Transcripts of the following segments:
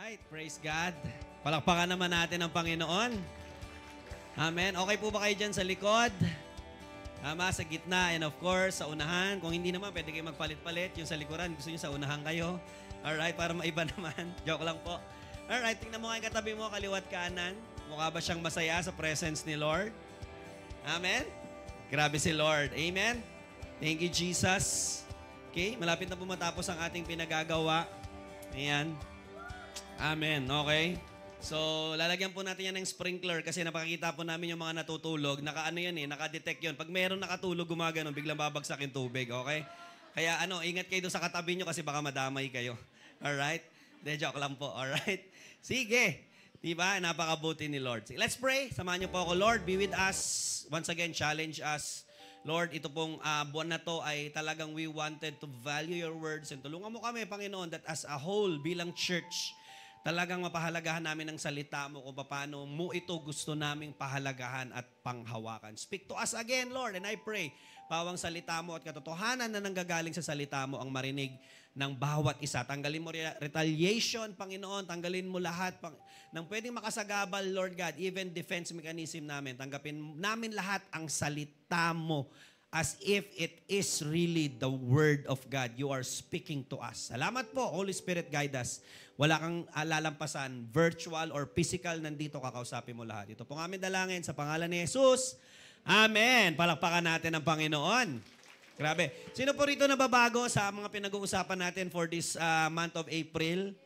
Alright, praise God. Palakpakan naman natin ang Panginoon. Amen. Okay po ba kayo dyan sa likod? Tama, sa gitna, and of course, sa unahan. Kung hindi naman, pwede kayo magpalit-palit. Yung sa likuran, gusto nyo sa unahan kayo. Alright, para maiba naman. Joke lang po. Alright, tingnan mo kayo katabi mo, kaliwat kanan. Mukha ba siyang masaya sa presence ni Lord? Amen? Grabe si Lord. Amen? Thank you, Jesus. Okay, malapit na po matapos ang ating pinagagawa. Ayan. Amen. Okay. So, lalagyan po natin yan ng sprinkler kasi napakita po namin yung mga natutulog. Naka-ano yan eh, naka-detect yun. Pag meron nakatulog gumagano, biglang babagsak yung tubig. Okay? Kaya ingat kayo doon sa katabi nyo kasi baka madamay kayo. Alright? De, joke lang po. Alright? Sige. Diba? Napakabuti ni Lord. Sige, let's pray. Samahan niyo po ako. Lord, be with us. Once again, challenge us. Lord, ito pong buwan na to ay talagang we wanted to value your words and tulungan mo kami, Panginoon, that as a whole, bilang church, talagang mapahalagahan namin ang salita mo kung paano mo ito gusto naming pahalagahan at panghawakan. Speak to us again, Lord, and I pray, pawang salita mo at katotohanan na nanggagaling sa salita mo ang marinig ng bawat isa. Tanggalin mo retaliation, Panginoon. Tanggalin mo lahat ng pwedeng makasagabal, Lord God, even defense mechanism namin. Tanggapin namin lahat ang salita mo as if it is really the Word of God. You are speaking to us. Salamat po, Holy Spirit, guide us. Wala kang lalampasan, virtual or physical, nandito kakausapin mo lahat. Ito pong aming dalangin sa pangalan ni Jesus. Amen. Palakpakan natin ang Panginoon. Grabe. Sino po rito nababago sa mga pinag-uusapan natin for this month of April?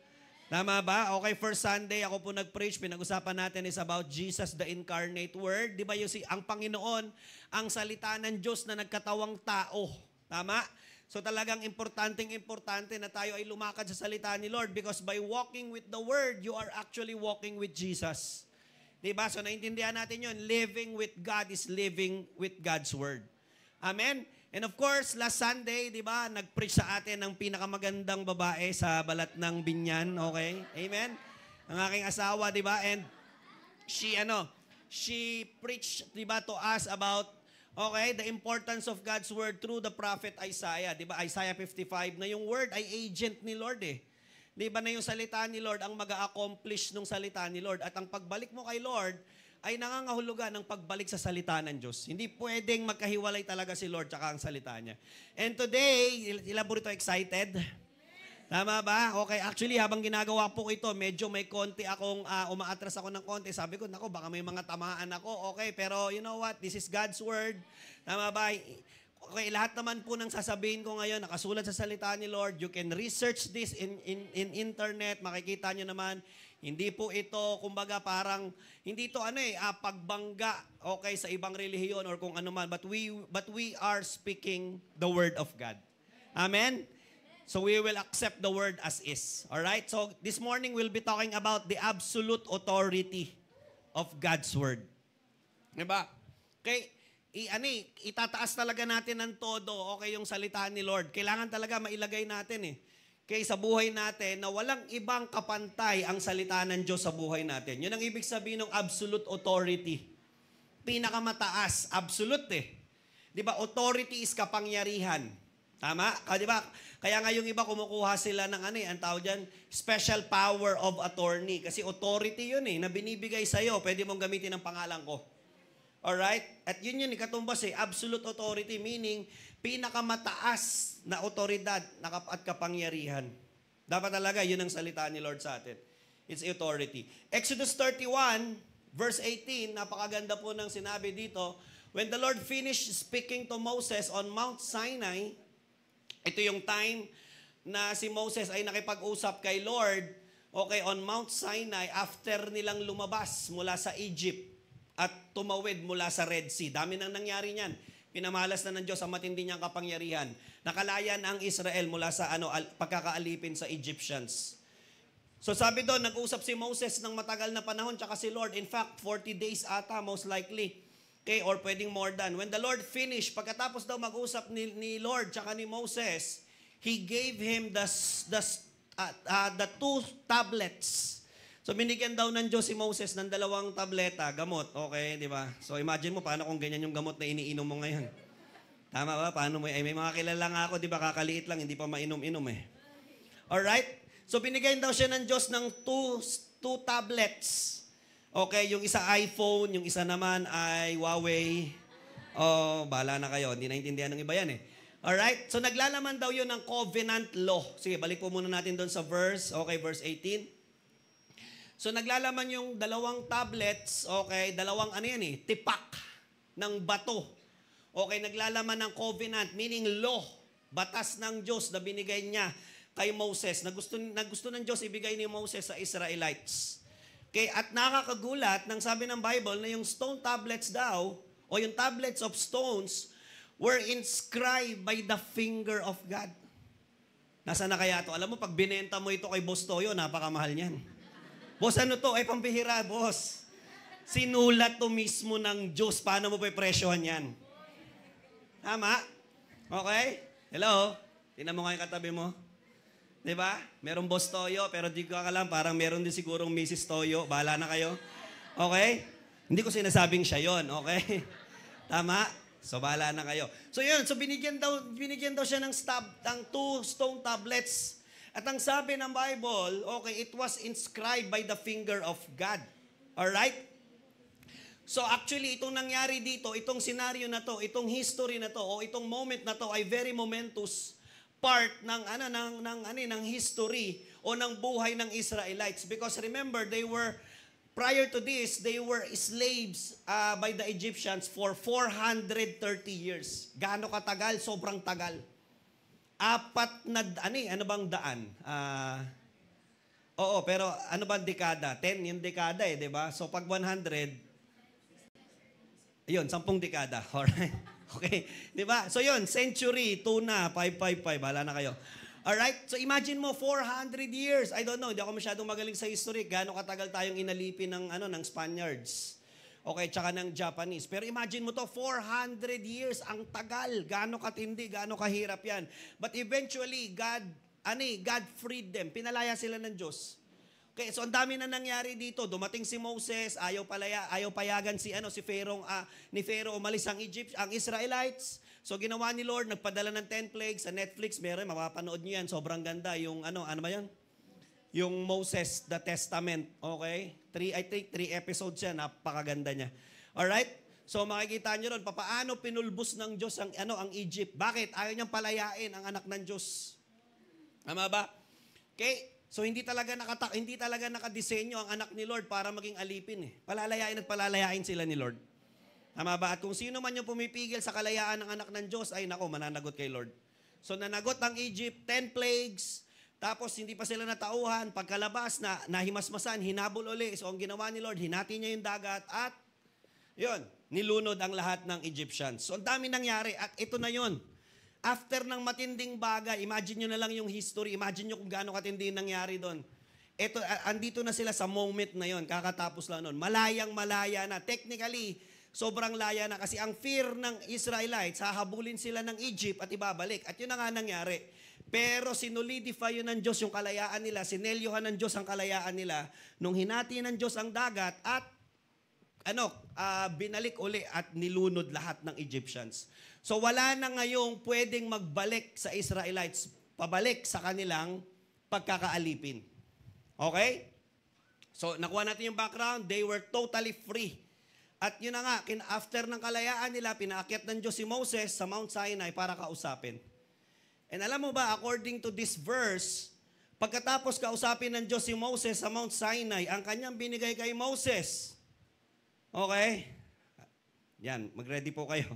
Tama ba? Okay, first Sunday ako po nag-preach. Pinag-usapan natin is about Jesus, the incarnate Word. Di ba ang Panginoon, ang salita ng Diyos na nagkatawang tao. Tama? So talagang importante na tayo ay lumakad sa salita ni Lord because by walking with the Word, you are actually walking with Jesus. Di ba? So naintindihan natin yun. Living with God is living with God's Word. Amen? And of course, last Sunday, di ba, nag-preach sa atin ng pinakamagandang babae sa balat ng binyan, okay? Amen? Ang aking asawa, di ba? And she preached, di ba, to us about, okay, the importance of God's Word through the prophet Isaiah. Di ba, Isaiah 55, na yung Word ay agent ni Lord eh. Di ba na yung salita ni Lord ang mag-a-accomplish ng salita ni Lord. At ang pagbalik mo kay Lord, ay nangangahulugan ng pagbalik sa salita ng Diyos. Hindi pwedeng magkahiwalay talaga si Lord tsaka ang salita niya. And today, ilan po rito excited? Tama ba? Okay, actually, habang ginagawa po ito, medyo may konti akong, umaatras ako ng konti. Sabi ko, nako, baka may mga tamaan ako. Okay, pero you know what? This is God's Word. Tama ba? Okay, lahat naman po ng sasabihin ko ngayon, nakasulat sa salita ni Lord. You can research this in internet. Makikita nyo naman. Hindi po ito, kumbaga parang, hindi ito pagbangga, okay, sa ibang relihiyon or kung ano man. But we are speaking the Word of God. Amen? So we will accept the Word as is. Alright? So this morning we'll be talking about the absolute authority of God's Word. Diba? Okay? Itataas talaga natin ng todo, okay, yung salita ni Lord. Kailangan talaga mailagay natin eh. Okay, sa buhay natin na walang ibang kapantay ang salita ng Diyos sa buhay natin. Yun ang ibig sabihin ng absolute authority. Pinakamataas, absolute eh. Di ba? Authority is kapangyarihan. Tama? Di ba? Kaya nga yung iba kumukuha sila ng ang tawag dyan, special power of attorney. Kasi authority yun eh, na binibigay sa'yo. Pwede mong gamitin ang pangalan ko. Alright? At yun katumbas eh, absolute authority, meaning pinakamataas na otoridad at kapangyarihan. Dapat talaga, yun ang salita ni Lord sa atin. It's authority. Exodus 31, verse 18, napakaganda po ng sinabi dito. When the Lord finished speaking to Moses on Mount Sinai, ito yung time na si Moses ay nakipag-usap kay Lord, okay, on Mount Sinai after nilang lumabas mula sa Egypt at tumawid mula sa Red Sea. Dami nang nangyari niyan. Pinamalas na ng Diyos ang matindi niyang kapangyarihan. Nakalaya na ang Israel mula sa pagkakaalipin sa Egyptians. So sabi doon, nag-usap si Moses ng matagal na panahon tsaka si Lord. In fact, 40 days ata most likely. Okay, or pwedeng more than. When the Lord finished, pagkatapos daw mag-usap ni Lord tsaka ni Moses, He gave him the two tablets. So binigyan daw ng Diyos si Moses ng 2 tableta, gamot, okay, di ba? So imagine mo, paano kung ganyan yung gamot na iniinom mo ngayon? Tama ba? Paano mo? May mga kilala nga ako, di ba, kakaliit lang, hindi pa mainom-inom eh. Alright? So binigyan daw siya ng Diyos ng two tablets. Okay, yung isa iPhone, yung isa naman ay Huawei. Oh, bahala na kayo. Hindi naintindihan ng iba yan eh. Alright? So naglalaman daw yun ng covenant law. Sige, balik po muna natin doon sa verse. Okay, verse 18. So naglalaman yung dalawang tablets, okay, dalawang ano yan eh, tipak ng bato. Okay, naglalaman ng covenant, meaning law, batas ng Diyos na binigay niya kay Moses, na gusto ng Diyos ibigay ni Moses sa Israelites. Okay, at nakakagulat nang sabi ng Bible na yung stone tablets daw, o yung tablets of stones, were inscribed by the finger of God. Nasaan na kaya ito? Alam mo, pag binenta mo ito kay Boss Toyo, napakamahal niyan. Boss, ano to? Ay, pambihira, boss. Sinulat to mismo ng Diyos. Paano mo pa presyohan yan? Tama? Okay? Hello? Tingnan mo nga yung katabi mo. Diba? Merong Boss Toyo, pero di ko alam, parang meron din sigurong Mrs. Toyo. Bahala na kayo. Okay? Hindi ko sinasabing siya yon, okay? Tama? So, bahala na kayo. So, yun. So, binigyan daw siya ng two stone tablets. At ang sabi ng Bible, okay, it was inscribed by the finger of God. Alright? So, actually, itong nangyari dito, itong scenario na to, itong history na to, o itong moment na to ay very momentous part ng history o ng buhay ng Israelites, because remember, prior to this, they were slaves by the Egyptians for 430 years. Gaano katagal? Sobrang tagal. Ano bang daan? Oo, pero ano bang dekada? 10 yung dekada eh, di ba? So pag 100, ayun, 10 dekada. Alright? Okay, di ba? So yun, century, 2 na, 555, bahala na kayo. Alright? So imagine mo, 400 years. I don't know, hindi ako masyadong magaling sa history. Gaano katagal tayong inalipin ng Spaniards. Okay, tsaka ng Japanese. Pero imagine mo to, 400 years, ang tagal. Gaano katindi, gaano kahirap yan. But eventually, God freed them. Pinalaya sila ng Diyos. Okay, so ang dami na nangyari dito. Dumating si Moses, ayaw payagan ni Pharaoh umalis ang Israelites. So ginawa ni Lord, nagpadala ng 10 plagues sa Netflix. Meron, mapapanood niyo yan. Sobrang ganda. Yung ano ba yan? Yung Moses, the Testament. Okay? I think 3 episodes yan. Napakaganda niya. Alright? So makikita niyo ron, paano pinulbos ng Diyos ang Egypt. Bakit? Ayaw niyang palayain ang anak ng Diyos. Tama ba? Okay? So hindi talaga nakadisenyo ang anak ni Lord para maging alipin eh. Palalayain sila ni Lord. Tama ba? At kung sino man yung pumipigil sa kalayaan ng anak ng Diyos, ay nako, mananagot kay Lord. So nanagot ang Egypt, 10 plagues, tapos hindi pa sila natauhan, pagkalabas na nahimasmasan, hinabol uli. So ang ginawa ni Lord, hinati niya yung dagat at yun, nilunod ang lahat ng Egyptians. So ang dami nangyari at ito na yun. After ng matinding bagay, imagine nyo na lang yung history, imagine nyo kung gaano katindi nangyari doon. Ito, andito na sila sa moment na yon, kakatapos lang noon. Malayang-malaya na. Technically, sobrang laya na kasi ang fear ng Israelites, hahabulin sila ng Egypt at ibabalik. At yun na nga nangyari. Pero sinolidify yun ng Diyos yung kalayaan nila, sinelyohan ng Diyos ang kalayaan nila, nung hinati ng Diyos ang dagat at binalik uli at nilunod lahat ng Egyptians. So wala na ngayong pwedeng magbalik sa Israelites, pabalik sa kanilang pagkakaalipin. Okay? So nakuha natin yung background, they were totally free. At yun na nga, after ng kalayaan nila, pinaakyat ng Diyos si Moses sa Mount Sinai para kausapin. And alam mo ba, according to this verse, pagkatapos kausapin ng Diyos si Moses sa Mount Sinai, ang kanyang binigay kay Moses. Okay? Yan, mag-ready po kayo.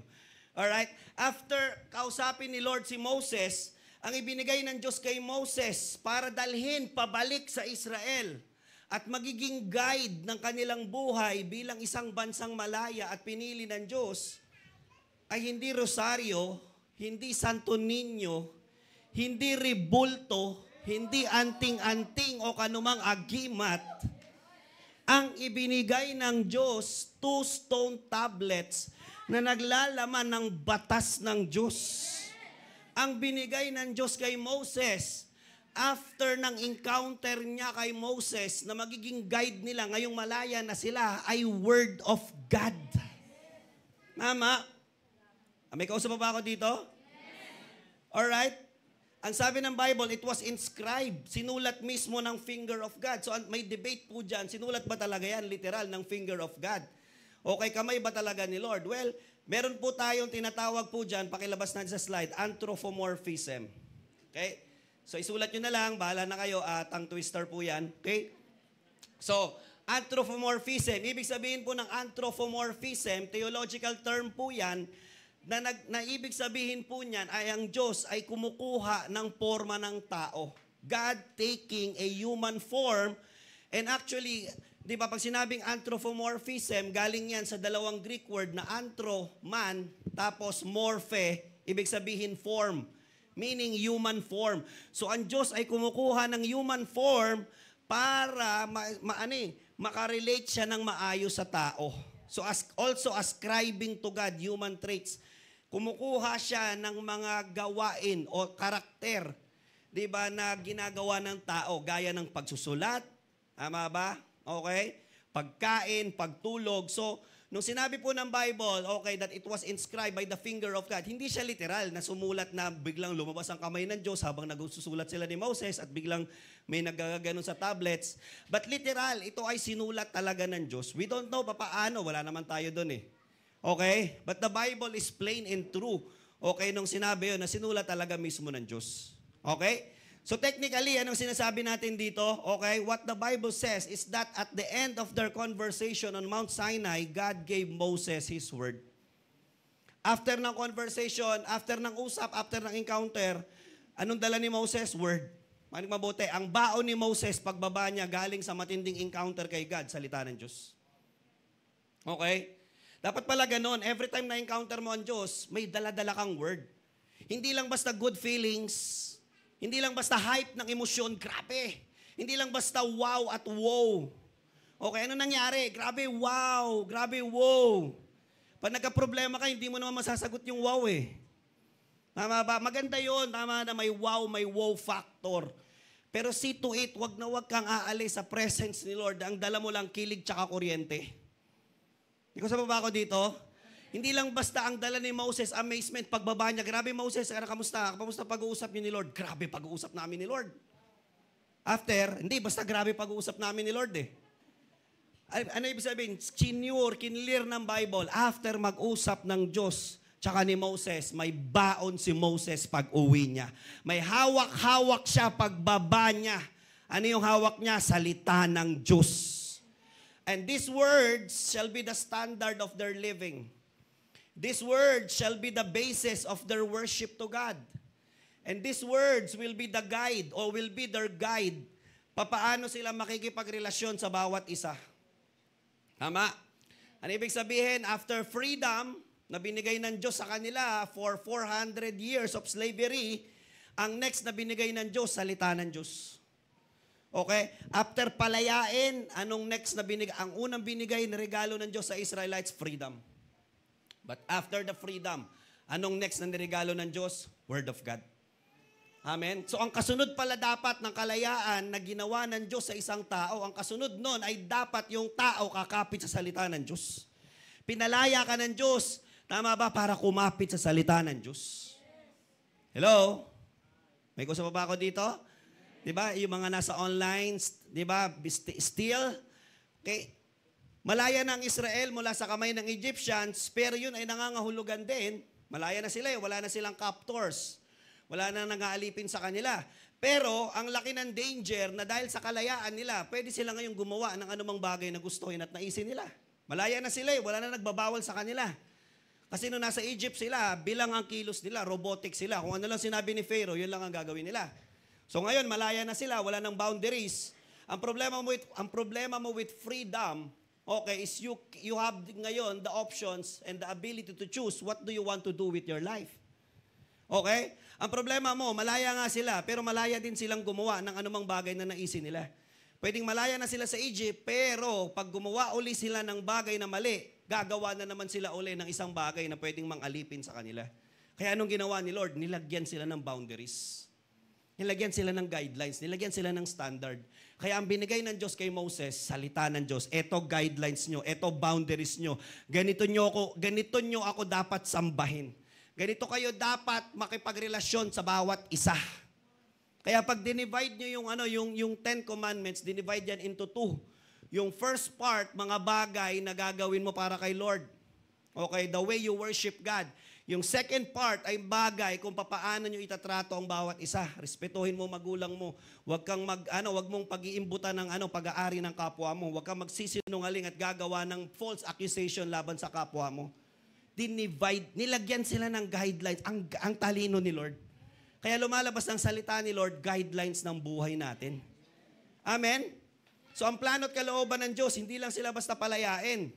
Alright? After kausapin ni Lord si Moses, ang ibinigay ng Diyos kay Moses para dalhin pabalik sa Israel at magiging guide ng kanilang buhay bilang isang bansang malaya at pinili ng Diyos ay hindi rosaryo, hindi Santo Niño, hindi ribulto, hindi anting-anting o kanumang agimat. Ang ibinigay ng Diyos, 2 stone tablets na naglalaman ng batas ng Diyos. Ang binigay ng Diyos kay Moses, after ng encounter niya kay Moses na magiging guide nila ngayong malaya na sila, ay Word of God. Tama? May kausap ba ako dito? Alright? Ang sabi ng Bible, it was inscribed. Sinulat mismo ng finger of God. So may debate po dyan, sinulat ba talaga yan, literal, ng finger of God? Okay, kamay ba talaga ni Lord? Well, meron po tayong tinatawag po dyan, pakilabas natin sa slide, anthropomorphism. Okay? So isulat nyo na lang, bahala na kayo, tongue twister po yan. Okay? So, anthropomorphism, ibig sabihin po ng anthropomorphism, theological term po yan, na ibig sabihin po niyan ay ang Diyos ay kumukuha ng forma ng tao. God taking a human form. And actually, di ba, pag sinabing anthropomorphism, galing yan sa dalawang Greek word na anthro, man, tapos morphe, ibig sabihin form. Meaning human form. So ang Diyos ay kumukuha ng human form para makarelate siya ng maayos sa tao. So also ascribing to God human traits. Kumukuha siya ng mga gawain o karakter, di ba, na ginagawa ng tao, gaya ng pagsusulat, tama ba? Okay? Pagkain, pagtulog. So, nung sinabi po ng Bible, okay, that it was inscribed by the finger of God, hindi siya literal na sumulat na biglang lumabas ang kamay ng Diyos habang nagsusulat sila ni Moses at biglang may nagagaganon sa tablets. But literal, ito ay sinulat talaga ng Diyos. We don't know paano, wala naman tayo doon eh. Okay? But the Bible is plain and true. Okay, nung sinabi yun, na sinulat talaga mismo ng Diyos. Okay? So technically, anong sinasabi natin dito? Okay, what the Bible says is that at the end of their conversation on Mount Sinai, God gave Moses His word. After ng conversation, after ng usap, after ng encounter, anong dala ni Moses? Word. Manig mabuti, ang baon ni Moses, pagbaba niya, galing sa matinding encounter kay God, salita ng Diyos. Okay? Dapat pala ganun, every time na-encounter mo ang Diyos, may dala-dala kang word. Hindi lang basta good feelings, hindi lang basta hype ng emosyon, grabe. Hindi lang basta wow at wow. Okay, ano nangyari? Grabe, wow. Grabe, wow. Pag nagka-problema ka, hindi mo naman masasagot yung wow eh. Tama ba? Maganda yun. Tama na may wow factor. Pero see to it, wag na wag kang aalis sa presence ni Lord. Ang dala mo lang kilig tsaka kuryente. Ikaw sa baba ko dito, hindi lang basta ang dala ni Moses, amazement, pagbaba niya. Grabe Moses, kamusta? Kamusta pag-uusap niyo ni Lord? Grabe pag-uusap namin ni Lord. After, hindi, basta grabe pag-uusap namin ni Lord eh. Ano ibig sabihin? Kinlir ng Bible. After mag-usap ng Diyos, tsaka ni Moses, may baon si Moses pag-uwi niya. May hawak-hawak siya pagbaba niya. Ano yung hawak niya? Salita ng Diyos. And these words shall be the standard of their living. These words shall be the basis of their worship to God. And these words will be the guide or will be their guide. Papaano sila makikipagrelasyon sa bawat isa. Tama? Ano ibig sabihin? After freedom na binigay ng Diyos sa kanila for 400 years of slavery, ang next na binigay ng Diyos, salita ng Diyos. Okay? After palayain, anong next na binigay? Ang unang binigay na regalo ng Diyos sa Israelites, freedom. But after the freedom, anong next na regalo ng Diyos? Word of God. Amen? So ang kasunod pala dapat ng kalayaan na ginawa ng Diyos sa isang tao, ang kasunod nun ay dapat yung tao kakapit sa salita ng Diyos. Pinalaya ka ng Diyos, tama ba? Para kumapit sa salita ng Diyos. Hello? May gusto pa ba ako dito? Diba? Yung mga nasa online, diba? Still, okay. Malaya na ang Israel mula sa kamay ng Egyptians, pero yun ay nangangahulugan din. Malaya na sila eh. Wala na silang captors. Wala na nangaalipin sa kanila. Pero, ang laki ng danger na dahil sa kalayaan nila, pwede sila ngayong gumawa ng anumang bagay na gustuhin at naisin nila. Malaya na sila eh. Wala na nagbabawal sa kanila. Kasi nung nasa Egypt sila, bilang ang kilos nila, robotic sila. Kung ano lang sinabi ni Pharaoh, yun lang ang gagawin nila. So ngayon, malaya na sila, wala nang boundaries. Ang problema mo with freedom, okay, is you have ngayon the options and the ability to choose what do you want to do with your life. Okay? Ang problema mo, malaya nga sila, pero malaya din silang gumawa ng anumang bagay na naisin nila. Pwedeng malaya na sila sa Egypt, pero pag gumawa uli sila ng bagay na mali, gagawa na naman sila uli ng isang bagay na pwedeng mangalipin sa kanila. Kaya anong ginawa ni Lord? Nilagyan sila ng boundaries. Nilagyan sila ng guidelines, nilagyan sila ng standard. Kaya ang binigay ng Diyos kay Moses, salita ng Diyos, eto guidelines nyo, eto boundaries nyo, ganito nyo ako dapat sambahin. Ganito kayo dapat makipagrelasyon sa bawat isa. Kaya pag dinivide nyo yung 10 commandments, dinivide yan into 2. Yung first part, mga bagay na gagawin mo para kay Lord. Okay, the way you worship God. Yung second part ay bagay kung papaano nyo itatrato ang bawat isa. Respetuhin mo magulang mo. Huwag kang wag mong pag-iimbutan ng pag-aari ng kapwa mo. Huwag kang magsisinungaling at gagawa ng false accusation laban sa kapwa mo. Dinivide, nilagyan sila ng guidelines. Ang talino ni Lord. Kaya lumalabas ng salita ni Lord, guidelines ng buhay natin. Amen? So ang plano at kalooban ng Diyos, hindi lang sila basta palayain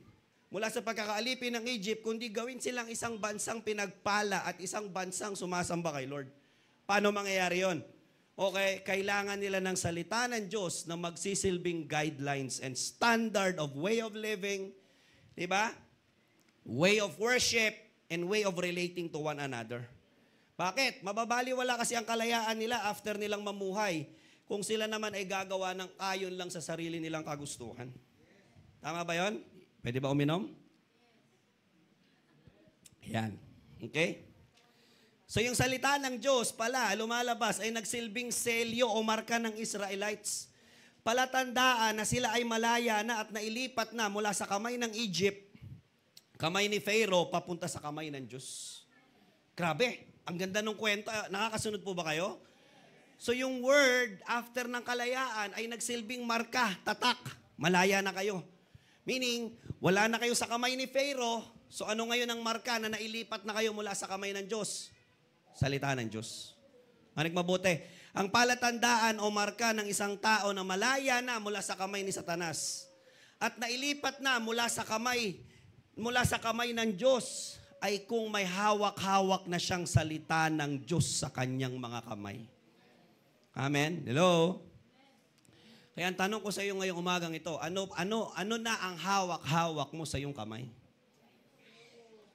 mula sa pagkakaalipin ng Egypt, kundi gawin silang isang bansang pinagpala at isang bansang sumasamba kay Lord. Paano mangyayari yon? Okay, kailangan nila ng salita ng Diyos na magsisilbing guidelines and standard of way of living, di ba? Way of worship and way of relating to one another. Bakit? Mababaliwala kasi ang kalayaan nila after nilang mamuhay kung sila naman ay gagawa ng ayon lang sa sarili nilang kagustuhan. Tama ba yon? Pwede ba uminom? Yan. Okay? So yung salita ng Diyos pala, lumalabas, ay nagsilbing selyo o marka ng Israelites. Palatandaan na sila ay malaya na at nailipat na mula sa kamay ng Egypt, kamay ni Pharaoh, papunta sa kamay ng Diyos. Grabe, ang ganda ng kwento. Nakakasunod po ba kayo? So yung word, after ng kalayaan, ay nagsilbing marka, tatak. Malaya na kayo. Meaning, wala na kayo sa kamay ni Pharaoh, so ano ngayon ang marka na nailipat na kayo mula sa kamay ng Diyos? Salita ng Diyos. Manig mabuti. Ang palatandaan o marka ng isang tao na malaya na mula sa kamay ni Satanas at nailipat na mula sa kamay ng Diyos ay kung may hawak-hawak na siyang salita ng Diyos sa kanyang mga kamay. Amen? Hello? Kaya ang tanong ko sa iyo ngayong umagang ito, ano na ang hawak-hawak mo sa iyong kamay?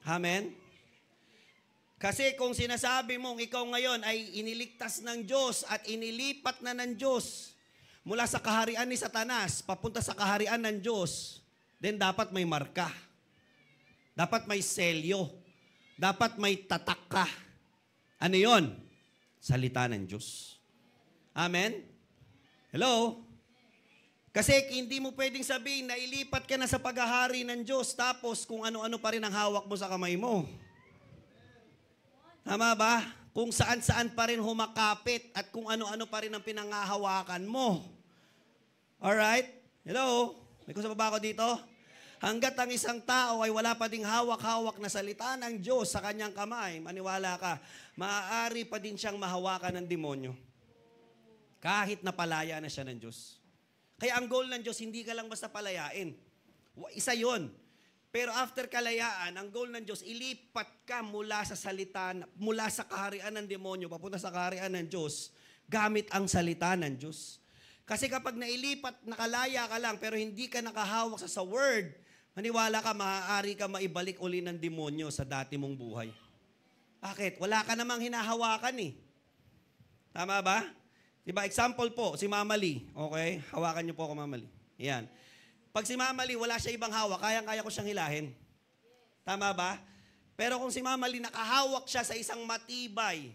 Amen? Kasi kung sinasabi mong ikaw ngayon ay iniligtas ng Diyos at inilipat na ng Diyos mula sa kaharian ni Satanas, papunta sa kaharian ng Diyos, then dapat may marka. Dapat may selyo. Dapat may tatak ka. Ano yon? Salita ng Diyos. Amen? Hello? Kasi hindi mo pwedeng sabihin na ilipat ka na sa paghahari ng Diyos tapos kung ano-ano pa rin ang hawak mo sa kamay mo. Tama ba? Kung saan-saan pa rin humakapit at kung ano-ano pa rin ang pinangahawakan mo. Alright? Hello? May kusap ba ako dito? Hanggat ang isang tao ay wala pa ding hawak-hawak na salita ng Diyos sa kanyang kamay, maniwala ka, maaari pa din siyang mahawakan ng demonyo. Kahit napalaya na siya ng Diyos. Kaya ang goal ng Diyos, hindi ka lang basta palayain. Isa yon. Pero after kalayaan, ang goal ng Diyos, ilipat ka mula sa salita, mula sa kaharian ng demonyo, papunta sa kaharian ng Diyos, gamit ang salita ng Diyos. Kasi kapag nailipat, nakalaya ka lang, pero hindi ka nakahawak sa word, maniwala ka, maaari ka maibalik uli ng demonyo sa dati mong buhay. Bakit? Wala ka namang hinahawakan eh. Tama ba? Diba, example po, si Mama Lee. Okay? Hawakan niyo po ako, Mama Lee. Yan. Pag si Mama Lee, wala siya ibang hawak, kayang-kaya ko siyang hilahin. Tama ba? Pero kung si Mama Lee, nakahawak siya sa isang matibay,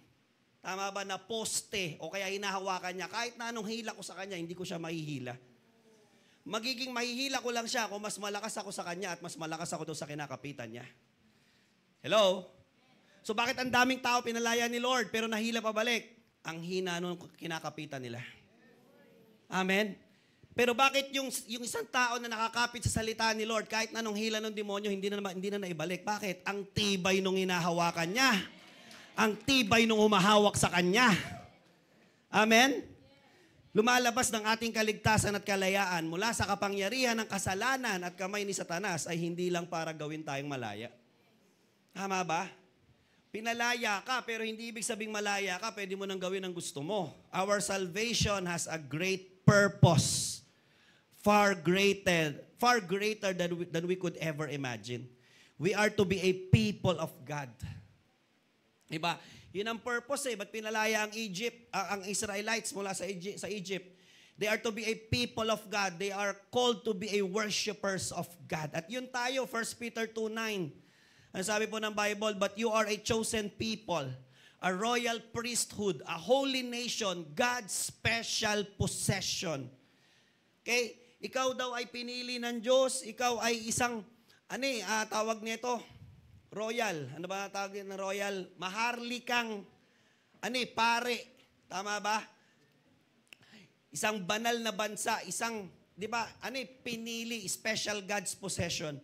tama ba, na poste, o kaya hinahawakan niya, kahit na anong hila ko sa kanya, hindi ko siya mahihila. Magiging mahihila ko lang siya kung mas malakas ako sa kanya at mas malakas ako doon sa kinakapitan niya. Hello? So bakit ang daming tao pinalaya ni Lord, pero nahila pabalik? Ang hina nung kinakapitan nila. Amen? Pero bakit yung isang tao na nakakapit sa salita ni Lord, kahit na nung hila ng demonyo, hindi na naibalik? Bakit? Ang tibay nung hinahawakan niya. Ang tibay nung humahawak sa kanya. Amen? Lumalabas ng ating kaligtasan at kalayaan mula sa kapangyarihan ng kasalanan at kamay ni Satanas ay hindi lang para gawin tayong malaya. Tama ba? Pinalaya ka, pero hindi ibig sabing malaya ka, pwede mo nang gawin ang gusto mo. Our salvation has a great purpose. Far greater than we could ever imagine. We are to be a people of God. Diba? Yun ang purpose eh. Ba't pinalaya ang Israelites mula sa Egypt? They are to be a people of God. They are called to be a worshipers of God. At yun tayo, 1 Peter 2:9. Ang sabi po ng Bible, but you are a chosen people, a royal priesthood, a holy nation, God's special possession. Okay? Ikaw daw ay pinili ng Diyos, ikaw ay isang, tawag nito, royal. Ano ba tawag ng royal? Maharlikang, pare. Tama ba? Isang banal na bansa, isang, di ba, pinili, special God's possession.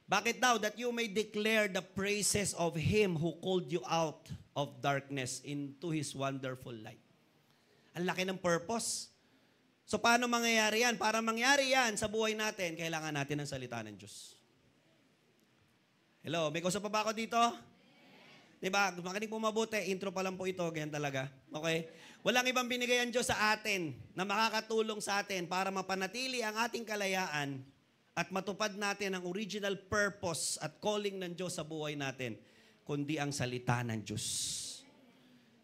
Bakit daw? That you may declare the praises of Him who called you out of darkness into His wonderful light. Ang laki ng purpose. So, paano mangyayari yan? Para mangyari yan sa buhay natin, kailangan natin ng salita ng Diyos. Hello, may kausap pa ba ako dito? Diba? Makinig po mabuti, intro pa lang po ito, ganyan talaga. Okay? Walang ibang binigay ang Diyos sa atin na makakatulong sa atin para mapanatili ang ating kalayaan at matupad natin ang original purpose at calling ng Diyos sa buhay natin, kundi ang salita ng Diyos.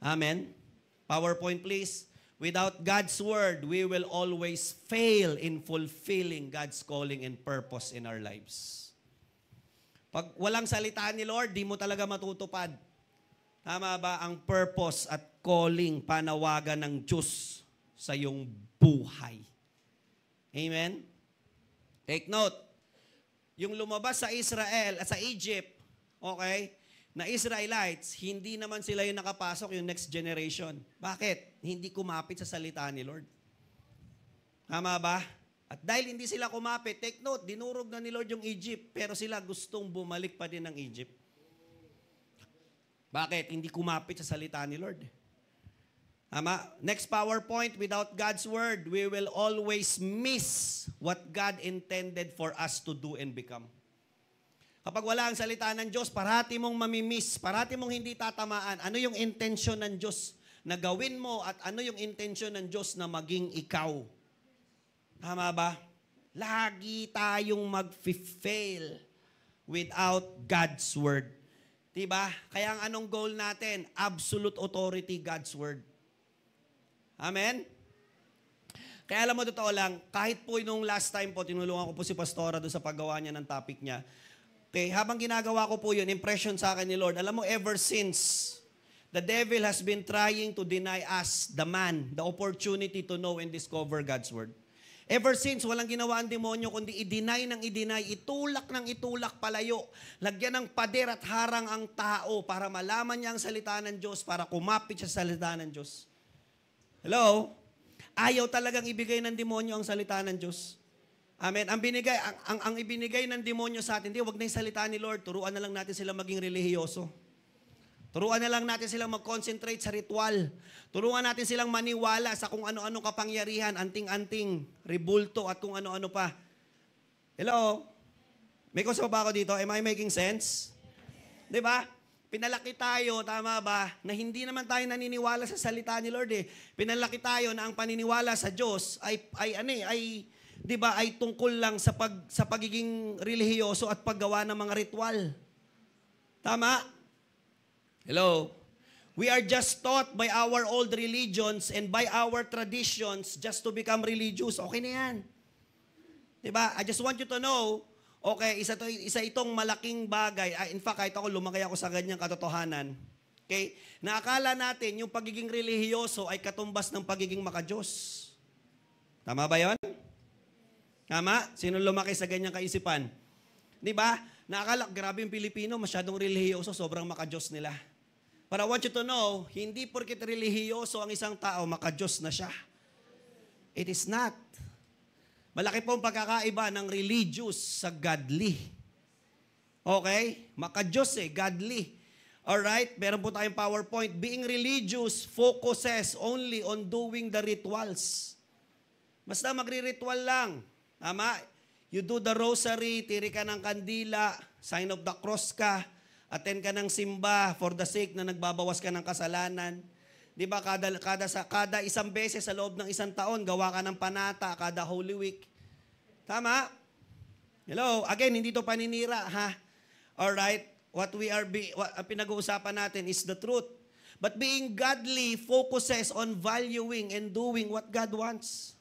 Amen? PowerPoint please. Without God's Word, we will always fail in fulfilling God's calling and purpose in our lives. Pag walang salita ni Lord, di mo talaga matutupad. Tama ba ang purpose at calling, panawagan ng Diyos sa iyong buhay? Amen? Take note, yung lumabas sa Israel at sa Egypt, okay, na Israelites, hindi naman sila yung nakapasok yung next generation. Bakit? Hindi kumapit sa salita ni Lord. Tama ba? At dahil hindi sila kumapit, take note, dinurog na ni Lord yung Egypt, pero sila gustong bumalik pa din ng Egypt. Bakit? Hindi kumapit sa salita ni Lord. Tama? Next PowerPoint, without God's Word, we will always miss what God intended for us to do and become. Kapag wala ang salita ng Diyos, parati mong mamimiss, parati mong hindi tatamaan. Ano yung intensyon ng Diyos na gawin mo at ano yung intensyon ng Diyos na maging ikaw? Tama ba? Lagi tayong mag-fail without God's Word. Diba? Kaya ang anong goal natin? Absolute authority, God's Word. Amen? Kaya alam mo, totoo lang, kahit po nung last time po, tinulungan ko po si Pastora doon sa paggawa niya ng topic niya. Okay, habang ginagawa ko po yun, impression sa akin ni Lord, alam mo, ever since, the devil has been trying to deny us, the man, the opportunity to know and discover God's Word. Ever since, walang ginawa ang demonyo, kundi i-deny ng i-deny, itulak ng itulak palayo, lagyan ng pader at harang ang tao para malaman niya ang salita ng Diyos, para kumapit siya sa salita ng Diyos. Hello? Ayaw talagang ibigay ng demonyo ang salita ng Diyos. Amen. Ang ibinigay ng demonyo sa atin, wag na yung salita ni Lord, turuan na lang natin sila maging relihiyoso. Turuan na lang natin silang mag-concentrate sa ritual. Turuan natin silang maniwala sa kung ano-ano kapangyarihan, anting-anting, ribulto at kung ano-ano pa. Hello? May kusa ba ako dito? Am I making sense? Diba? Pinalaki tayo, tama ba, na hindi naman tayo naniniwala sa salita ni Lord eh. Pinalaki tayo na ang paniniwala sa Diyos di ba, ay tungkol lang sa pagiging relihiyoso at paggawa ng mga ritual. Tama? Hello? We are just taught by our old religions and by our traditions just to become religious. Okay na yan. Diba? I just want you to know, okay, isa itong malaking bagay. In fact, kahit ako lumaki ako sa ganyang katotohanan. Okay? Naakala natin yung pagiging relihiyoso ay katumbas ng pagiging makadiyos. Tama ba yon? Tama? Sino lumaki sa ganyang kaisipan? Diba? Naakala, grabe yung Pilipino, masyadong relihiyoso, sobrang makadiyos nila. But I want you to know, hindi porket relihiyoso ang isang tao, makadiyos na siya. It is not. Malaki po ang pagkakaiba ng religious sa godly. Okay? Makadiyos godly. Alright? Meron po tayong PowerPoint. Being religious focuses only on doing the rituals. Basta magri-ritual lang. Tama? You do the rosary, tiri ka ng kandila, sign of the cross ka, attend ka ng simba for the sake na nagbabawas ka ng kasalanan. Di ba, kada isang beses sa loob ng isang taon, gawa ka ng panata, kada Holy Week. Tama? Hello? Again, hindi to paninira, ha? Alright? What pinag-uusapan natin is the truth. But being godly focuses on valuing and doing what God wants.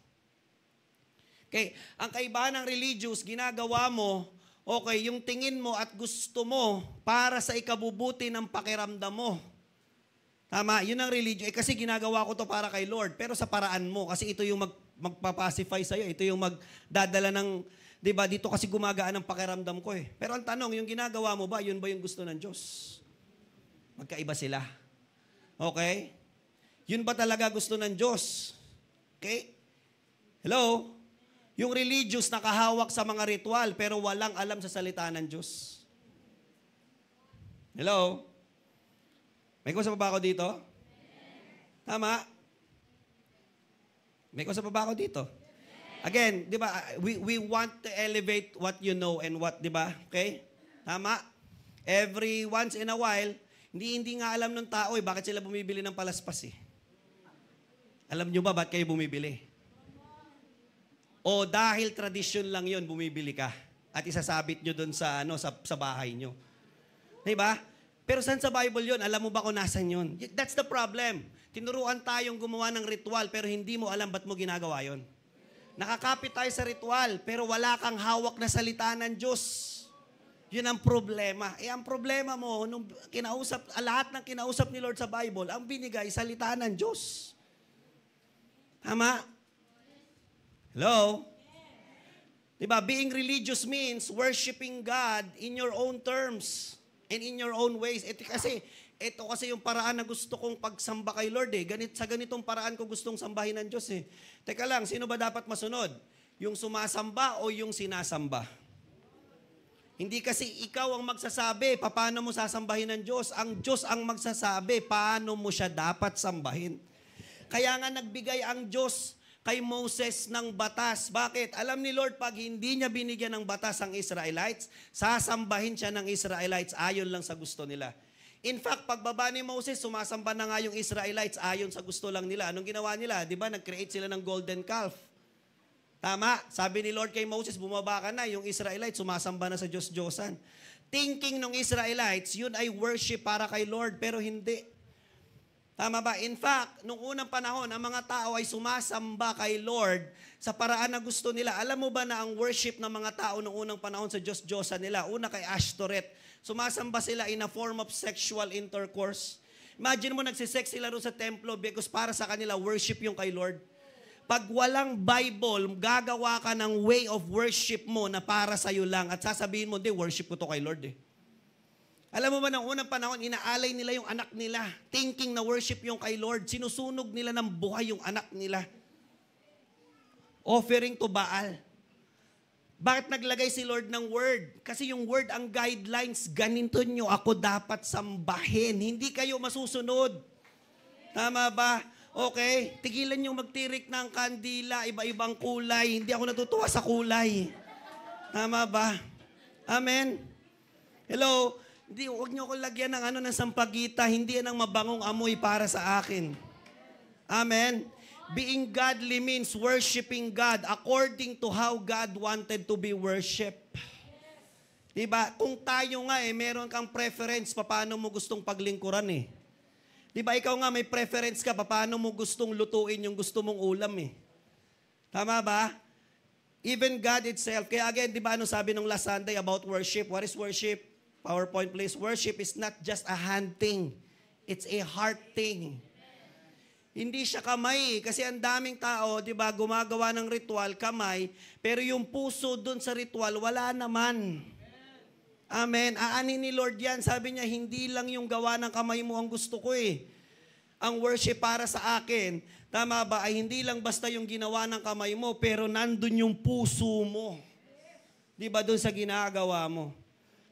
Okay? Ang kaibahan ng religious, ginagawa mo, okay, yung tingin mo at gusto mo para sa ikabubuti ng pakiramdam mo. Tama, yun ang religion. Kasi ginagawa ko to para kay Lord, pero sa paraan mo. Kasi ito yung magpapacify sa'yo. Ito yung magdadala ng, di ba, dito kasi gumagaan ang pakiramdam ko eh. Pero ang tanong, yung ginagawa mo ba, yun ba yung gusto ng Diyos? Magkaiba sila. Okay? Yun ba talaga gusto ng Diyos? Okay? Hello? Yung religious nakahawak sa mga ritual, pero walang alam sa salita ng Diyos. Hello? May kusa pa ba ako dito? Tama? May kusa pa ba ako dito? Again, di ba, we want to elevate what you know and what, di ba? Okay? Tama? Every once in a while, hindi nga alam ng tao bakit sila bumibili ng palaspas eh. Alam nyo ba ba't kayo bumibili? O dahil tradisyon lang yon bumibili ka at isasabit nyo dun sa, sa bahay nyo. Di ba? Pero saan sa Bible yon? Alam mo ba kung nasan yon? That's the problem. Tinuruan tayong gumawa ng ritual pero hindi mo alam ba't mo ginagawa yon. Nakakapit tayo sa ritual pero wala kang hawak na salita ng Diyos. Yun ang problema. Ang problema mo, nung lahat ng kinausap ni Lord sa Bible, ang binigay, salita ng Diyos. Tama? Hello? Diba? Being religious means worshiping God in your own terms. And in your own ways. Ito kasi yung paraan na gusto kong pagsamba kay Lord eh. Sa ganitong paraan ko gustong sambahin ng Diyos eh. Teka lang, sino ba dapat masunod? Yung sumasamba o yung sinasamba? Hindi kasi ikaw ang magsasabi, paano mo sasambahin ng Diyos? Ang Diyos ang magsasabi, paano mo siya dapat sambahin. Kaya nga nagbigay ang Diyos kay Moses ng batas. Bakit? Alam ni Lord, pag hindi niya binigyan ng batas ang Israelites, sasambahin siya ng Israelites ayon lang sa gusto nila. In fact, pagbaba ni Moses, sumasamba na nga yung Israelites ayon sa gusto lang nila. Anong ginawa nila? Di ba? Nag-create sila ng golden calf. Tama? Sabi ni Lord kay Moses, bumaba ka na. Yung Israelites, sumasamba na sa Diyos-Diyosan. Thinking ng Israelites, yun ay worship para kay Lord, pero hindi. Tama ba? In fact, nung unang panahon, ang mga tao ay sumasamba kay Lord sa paraan na gusto nila. Alam mo ba na ang worship ng mga tao nung unang panahon sa Diyos-Diyosan nila, una kay Ashtoreth, sumasamba sila in a form of sexual intercourse. Imagine mo, nagsisex sila doon sa templo because para sa kanila, worship yung kay Lord. Pag walang Bible, gagawa ka ng way of worship mo na para sa'yo lang at sasabihin mo, hindi, worship ko to kay Lord eh. Alam mo ba, ng unang panahon, inaalay nila yung anak nila, thinking na worship yung kay Lord. Sinusunog nila ng buhay yung anak nila. Offering to Baal. Bakit naglagay si Lord ng word? Kasi yung word ang guidelines, ganito nyo ako dapat sambahin. Hindi kayo masusunod. Tama ba? Okay, tigilan nyo magtirik ng kandila, iba-ibang kulay. Hindi ako natutuwa sa kulay. Tama ba? Amen? Hello? Hindi, huwag niyo ko lagyan ng ng sampagita. Hindi yan ang mabangong amoy para sa akin. Amen? Being godly means worshiping God according to how God wanted to be worshipped. Diba? Kung tayo nga meron kang preference paano mo gustong paglingkuran eh. Diba? Ikaw nga may preference ka paano mo gustong lutuin yung gusto mong ulam eh. Tama ba? Even God itself. Kaya again, diba sabi nung last Sunday about worship? What is worship? PowerPoint please. Worship is not just a hand thing. It's a heart thing. Hindi siya kamay. Kasi ang daming tao, di ba, gumagawa ng ritual, kamay, pero yung puso dun sa ritual, wala naman. Amen. Aanin ni Lord yan. Sabi niya, hindi lang yung gawa ng kamay mo ang gusto ko eh. Ang worship para sa akin, tama ba, ay hindi lang basta yung ginawa ng kamay mo, pero nandun yung puso mo. Di ba, dun sa ginagawa mo.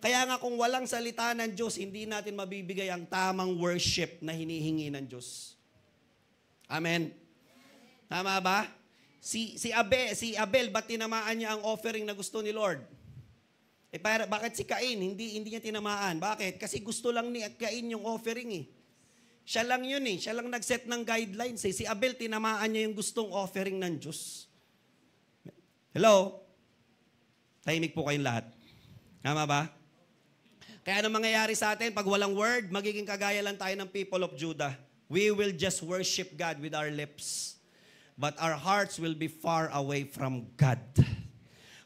Kaya nga kung walang salita ng Diyos, hindi natin mabibigay ang tamang worship na hinihingi ng Diyos. Amen? Tama ba? Si Abel, ba't tinamaan niya ang offering na gusto ni Lord? Bakit si Cain, hindi niya tinamaan? Bakit? Kasi gusto lang ni Cain yung offering eh. Siya lang yun eh. Siya lang nag-set ng guidelines eh. Si Abel, tinamaan niya yung gustong offering ng Diyos. Hello? Tahimik po kayong lahat. Tama ba? Kaya anong mangyayari sa atin? Pag walang word, magiging kagaya lang tayo ng people of Judah. We will just worship God with our lips. But our hearts will be far away from God.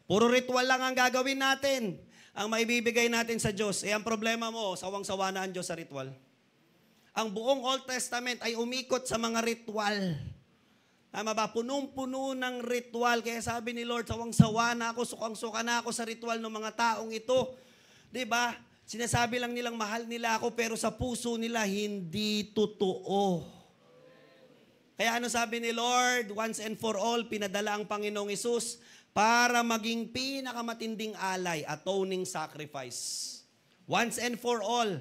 Puro ritual lang ang gagawin natin. Ang maibibigay natin sa Diyos. Ang problema mo, sawang-sawa na ang Diyos sa ritual. Ang buong Old Testament ay umikot sa mga ritual. Tama ba? Punong-puno ng ritual. Kaya sabi ni Lord, sawang-sawa na ako, sukang-suka na ako sa ritual ng mga taong ito. Diba? Sinasabi lang nilang mahal nila ako, pero sa puso nila, hindi totoo. Kaya ano sabi ni Lord? Once and for all, pinadala ang Panginoong Hesus para maging pinakamatinding alay, atoning sacrifice. Once and for all.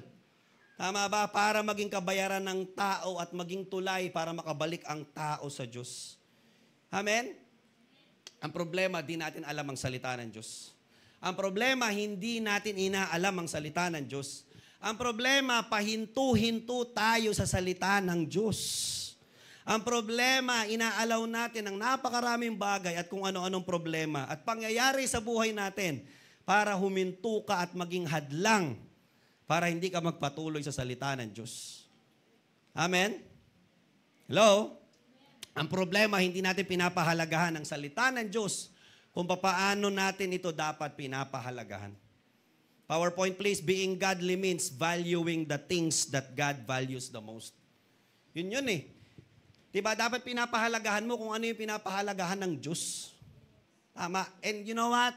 Tama ba? Para maging kabayaran ng tao at maging tulay para makabalik ang tao sa Diyos. Amen? Ang problema, di natin alam ang salita ng Diyos. Ang problema, hindi natin inaalam ang salita ng Diyos. Ang problema, pahinto-hinto tayo sa salita ng Diyos. Ang problema, inaalaw natin ang napakaraming bagay at kung ano-anong problema at pangyayari sa buhay natin para huminto ka at maging hadlang para hindi ka magpatuloy sa salita ng Diyos. Amen? Hello? Ang problema, hindi natin pinapahalagahan ang salita ng Diyos kung paano natin ito dapat pinapahalagahan. PowerPoint please. Being godly means valuing the things that God values the most. Yun eh. Diba? Dapat pinapahalagahan mo kung ano yung pinapahalagahan ng Diyos. Tama. And you know what?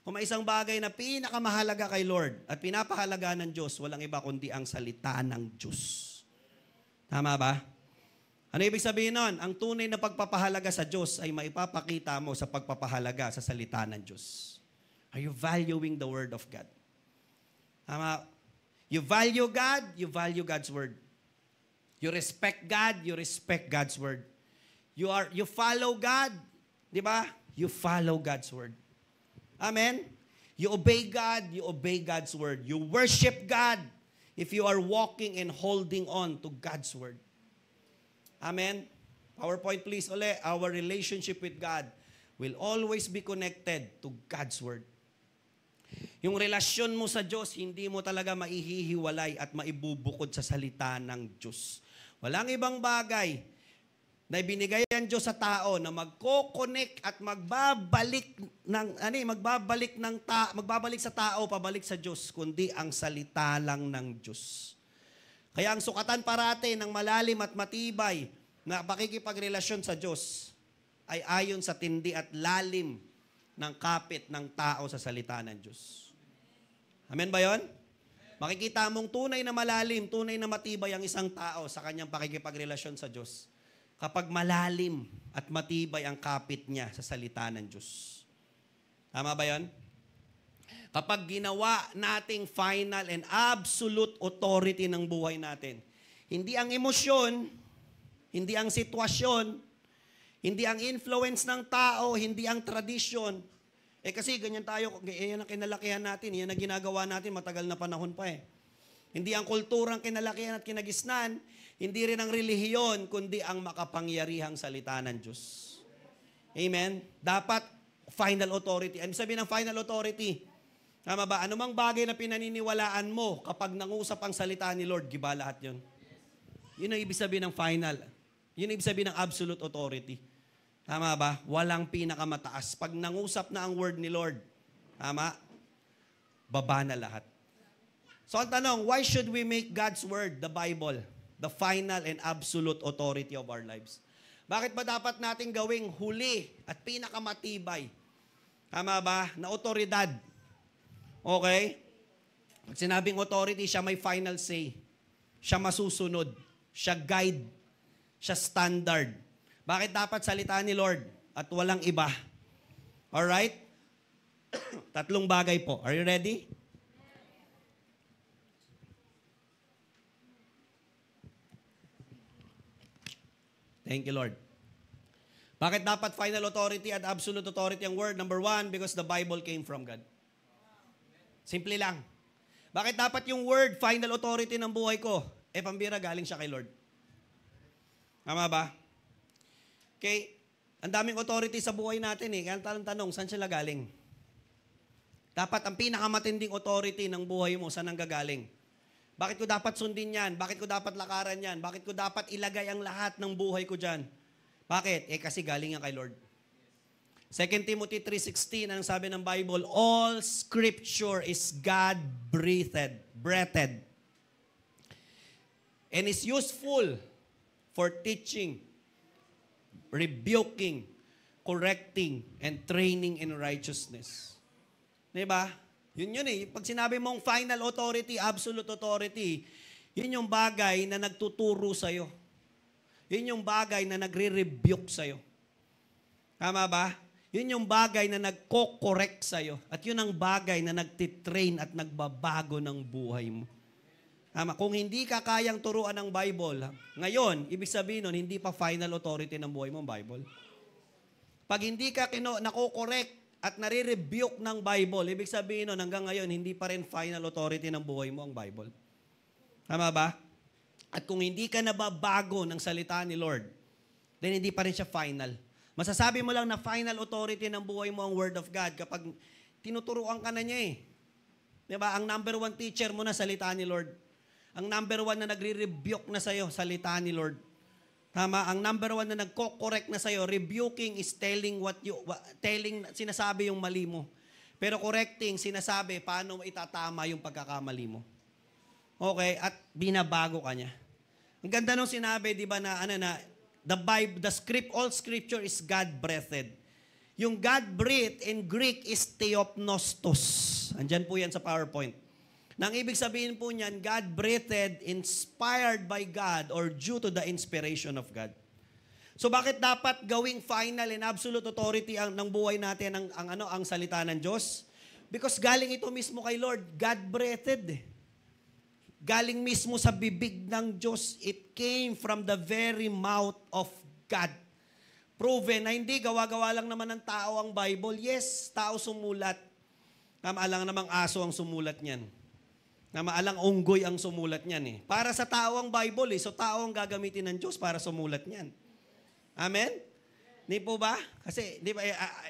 Kung may isang bagay na pinakamahalaga kay Lord at pinapahalaga ng Diyos, walang iba kundi ang salita ng Diyos. Tama ba? Ano ibig sabihin nun? Ang tunay na pagpapahalaga sa Diyos ay maipapakita mo sa pagpapahalaga sa salita ng Diyos. Are you valuing the Word of God? Tama? You value God, you value God's Word. You respect God, you respect God's Word. You follow God, di ba? You follow God's Word. Amen? You obey God, you obey God's Word. You worship God if you are walking and holding on to God's Word. Amen? PowerPoint please uli. Our relationship with God will always be connected to God's Word. Yung relasyon mo sa Diyos, hindi mo talaga maihihiwalay at maibubukod sa salita ng Diyos. Walang ibang bagay na ibinigay ang Diyos sa tao na magko-connect at magbabalik sa tao pabalik sa Diyos kundi ang salita lang ng Diyos. Kaya ang sukatan parati ng malalim at matibay na pakikipagrelasyon sa Diyos ay ayon sa tindi at lalim ng kapit ng tao sa salita ng Diyos. Amen ba yon? Makikita mong tunay na malalim, tunay na matibay ang isang tao sa kanyang pakikipagrelasyon sa Diyos kapag malalim at matibay ang kapit niya sa salita ng Diyos. Tama ba yon? Kapag ginawa nating final and absolute authority ng buhay natin, hindi ang emosyon, hindi ang sitwasyon, hindi ang influence ng tao, hindi ang tradisyon. Kasi ganyan tayo, yan ang kinalakihan natin, yan ang ginagawa natin matagal na panahon pa eh. Hindi ang kulturang kinalakihan at kinagisnan, hindi rin ang relihiyon, kundi ang makapangyarihang salita ng Diyos. Amen? Dapat final authority. Ano sabi ng final authority? Tama ba? Anumang bagay na pinaniniwalaan mo kapag nangusap ang salita ni Lord, giba lahat yun. Yun ang ibig sabihin ng final. Yun ang ibig sabihin ng absolute authority. Tama ba? Walang pinakamataas. Pag nangusap na ang word ni Lord, tama? Baba na lahat. So ang tanong, why should we make God's word, the Bible, the final and absolute authority of our lives? Bakit ba dapat natin gawing huli at pinakamatibay? Tama ba? Na otoridad. Okay? Pag sinabing authority, siya may final say. Siya masusunod. Siya guide. Siya standard. Bakit dapat salita ni Lord at walang iba? Alright? Tatlong bagay po. Are you ready? Thank you, Lord. Bakit dapat final authority at absolute authority ang word? Number one, because the Bible came from God. Simple lang. Bakit dapat yung word, final authority ng buhay ko? Pambira, galing siya kay Lord. Tama ba? Okay, ang daming authority sa buhay natin eh. Kaya tanong, saan sila galing? Dapat ang pinakamatinding authority ng buhay mo, saan ang gagaling? Bakit ko dapat sundin yan? Bakit ko dapat lakaran yan? Bakit ko dapat ilagay ang lahat ng buhay ko dyan? Bakit? Kasi galing yan kay Lord. 2 Timothy 3:16, anong sabi ng Bible? All scripture is God-breathed. and is useful for teaching, rebuking, correcting, and training in righteousness. Diba? Yun eh. Pag sinabi mong final authority, absolute authority, yun yung bagay na nagtuturo sa'yo. Yun yung bagay na nagre-rebuke sa'yo. Tama ba? Yun yung bagay na nagko-correct sa'yo. At yun ang bagay na nagtitrain at nagbabago ng buhay mo. Tama. Kung hindi ka kayang turuan ng Bible, ngayon, ibig sabihin nun, hindi pa final authority ng buhay mo ang Bible. Pag hindi ka nako-correct at nare-rebuke ng Bible, ibig sabihin nun, hanggang ngayon, hindi pa rin final authority ng buhay mo ang Bible. Tama ba? At kung hindi ka nababago ng salita ni Lord, then hindi pa rin siya final. Masasabi mo lang na final authority ng buhay mo ang Word of God kapag tinuturuan ka na niya eh. Diba? Ang number one teacher mo na salita ni Lord. Ang number one na nagre-rebuke na sa'yo, salita ni Lord. Tama? Ang number one na nagko-correct na sa'yo, rebuking is sinasabi yung mali mo. Pero correcting, sinasabi paano mo itatama yung pagkakamali mo. Okay? At binabago ka niya. Ang ganda nung sinabi, di ba, the Bible, all scripture is God-breathed. Yung God-breathed in Greek is theopnostos. Andyan po yan sa PowerPoint. Nang ibig sabihin po niyan, God-breathed, inspired by God, or due to the inspiration of God. So bakit dapat gawing final and absolute authority ng buhay natin ang salita ng Diyos? Because galing ito mismo kay Lord, God-breathed. Galing mismo sa bibig ng Diyos. It came from the very mouth of God. Proven na hindi, gawa-gawa lang naman ng tao ang Bible. Yes, tao sumulat. Namaalang namang aso ang sumulat niyan. Namaalang unggoy ang sumulat niyan eh. Para sa tao ang Bible eh. So tao ang gagamitin ng Diyos para sumulat niyan. Amen? Di po ba? Kasi, di ba,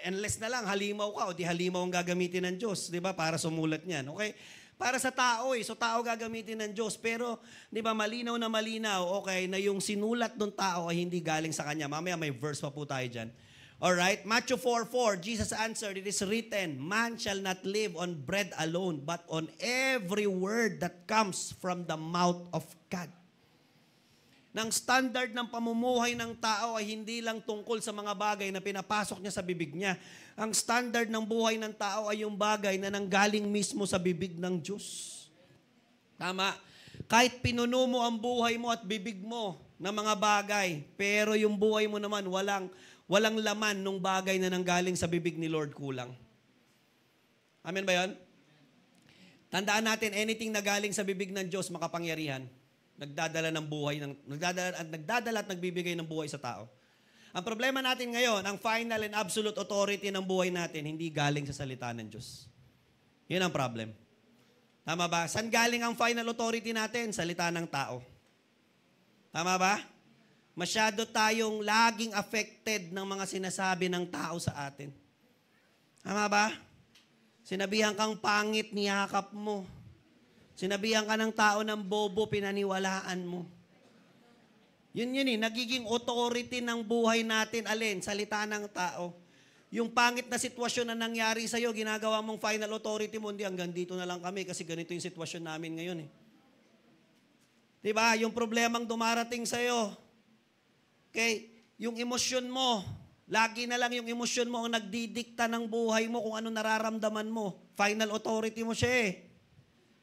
unless na lang, halimaw ka o di halimaw ang gagamitin ng Diyos. Di ba? Para sumulat niyan. Okay? Para sa tao eh. So tao gagamitin ng Diyos. Pero, di ba, malinaw na malinaw, okay, na yung sinulat ng tao ay hindi galing sa kanya. Mamaya may verse pa po tayo dyan. Alright? Matthew 4:4, Jesus answered, it is written, man shall not live on bread alone, but on every word that comes from the mouth of God. Nang standard ng pamumuhay ng tao ay hindi lang tungkol sa mga bagay na pinapasok niya sa bibig niya. Ang standard ng buhay ng tao ay yung bagay na nanggaling mismo sa bibig ng Diyos. Tama? Kahit pinuno mo ang buhay mo at bibig mo ng mga bagay, pero yung buhay mo naman walang laman nung bagay na nanggaling sa bibig ni Lord, kulang. Amen ba yan? Tandaan natin, anything na galing sa bibig ng Diyos, makapangyarihan. Nagdadala ng buhay, nagdadala at nagbibigay ng buhay sa tao. Ang problema natin ngayon, ang final and absolute authority ng buhay natin, hindi galing sa salita ng Diyos. Yun ang problem. Tama ba? Saan galing ang final authority natin? Salita ng tao. Tama ba? Masyado tayong laging affected ng mga sinasabi ng tao sa atin. Tama ba? Sinabihan kang pangit, niyakap mo. Sinabihan ka ng tao ng bobo, pinaniwalaan mo. Yun eh, nagiging authority ng buhay natin. Alin? Salita ng tao. Yung pangit na sitwasyon na nangyari sa'yo, ginagawa mong final authority mo, hindi, hanggang dito na lang kami kasi ganito yung sitwasyon namin ngayon eh. Diba? Yung problemang dumarating sa'yo, okay, yung emosyon mo, lagi na lang yung emosyon mo ang nagdidikta ng buhay mo kung ano nararamdaman mo. Final authority mo siya eh.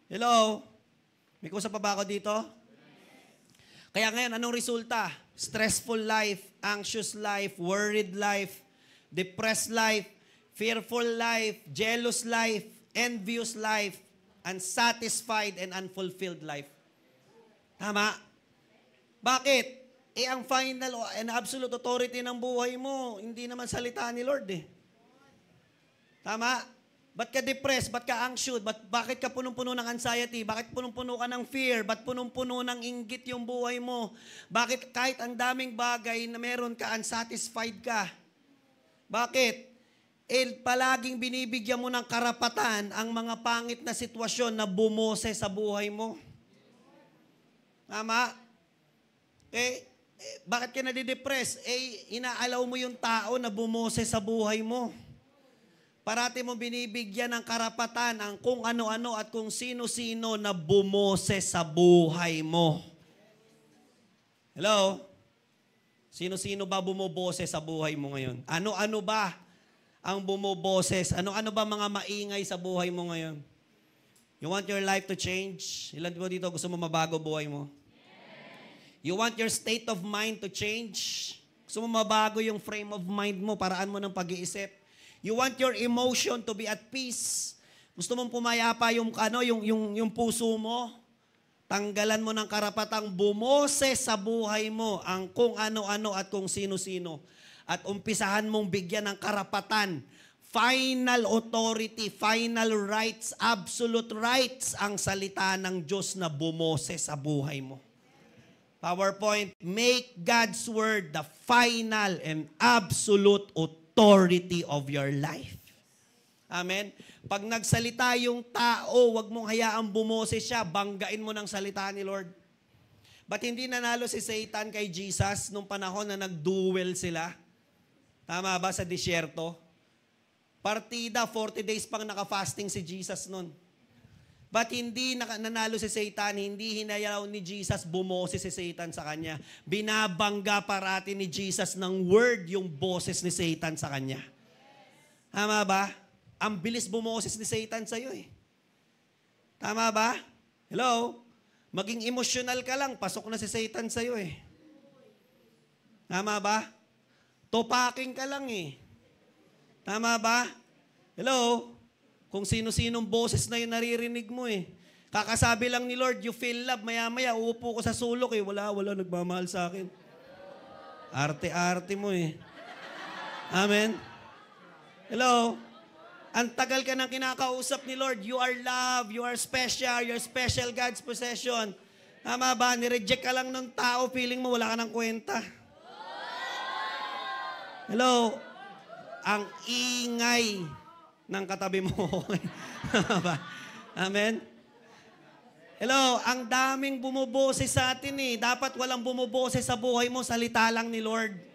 Hello? May kusa pa ba ako dito? Kaya ngayon, anong resulta? Stressful life, anxious life, worried life, depressed life, fearful life, jealous life, envious life, unsatisfied and unfulfilled life. Tama? Bakit? Ang final and absolute authority ng buhay mo, hindi naman salita ni Lord eh. Tama? Ba't ka depressed? Ba't ka anxious? Bakit ka punong-puno ng anxiety? Bakit punong-puno ka ng fear? Ba't punong-puno ng inggit yung buhay mo? Bakit kahit ang daming bagay na meron ka, unsatisfied ka? Bakit? Palaging binibigyan mo ng karapatan ang mga pangit na sitwasyon na bumose sa buhay mo. Tama? Bakit ka nadidepress? Inaalaw mo yung tao na bumose sa buhay mo. Parati mo binibigyan ng karapatan ang kung ano-ano at kung sino-sino na bumose sa buhay mo. Hello? Sino-sino ba bumoboses sa buhay mo ngayon? Ano-ano ba ang bumoboses? Ano-ano ba mga maingay sa buhay mo ngayon? You want your life to change? Ilan mo dito gusto mo mabago buhay mo? You want your state of mind to change? Gusto mo mabago yung frame of mind mo, paraan mo ng pag-iisip? You want your emotion to be at peace? Gusto mong pumayapa yung puso mo? Tanggalan mo ng karapatang bumoses sa buhay mo ang kung ano-ano at kung sino-sino. At umpisahan mong bigyan ng karapatan, final authority, final rights, absolute rights ang salita ng Diyos na bumoses sa buhay mo. PowerPoint, make God's Word the final and absolute authority of your life. Amen? Pag nagsalita yung tao, wag mong hayaang bumoses siya, banggain mo ng salita ni Lord. Ba't hindi nanalo si Satan kay Jesus nung panahon na nag-duel sila? Tama ba sa disyerto? Partida, 40 days pang naka-fasting si Jesus nun. Ba't hindi nanalo si Satan, hindi hinayaw ni Jesus, bumoses si Satan sa kanya. Binabangga parati ni Jesus ng word yung boses ni Satan sa kanya. Tama ba? Ang bilis bumoses ni Satan sa'yo eh. Tama ba? Hello? Maging emotional ka lang, pasok na si Satan sa'yo eh. Tama ba? Topaking ka lang eh. Tama ba? Hello? Kung sino-sinong boses na yung naririnig mo eh. Kakasabi lang ni Lord, you feel love, maya-maya, uupo ko sa sulok eh. Wala, nagmamahal sa akin. Arte-arte mo eh. Amen? Hello? Ang tagal ka nang kinakausap ni Lord, you are love, you are special, you're special God's possession. Tama ba? Nireject ka lang ng tao, feeling mo wala ka ng kwenta. Hello? Ang ingay ng katabi mo. Amen? Hello, ang daming bumuboses sa atin eh. Dapat walang bumuboses sa buhay mo, salita lang ni Lord.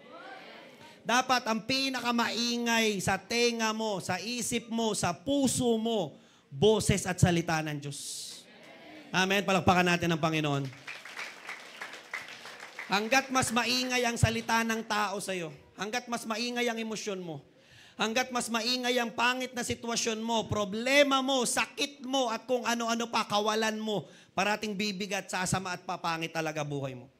Dapat ang pinakamaingay sa tenga mo, sa isip mo, sa puso mo, boses at salita ng Diyos. Amen? Palakpakan natin ang Panginoon. Hanggat mas maingay ang salita ng tao sa'yo, hanggat mas maingay ang emosyon mo, hanggat mas maingay ang pangit na sitwasyon mo, problema mo, sakit mo, at kung ano-ano pa, kawalan mo, parating bibigat, sasama at papangit talaga buhay mo.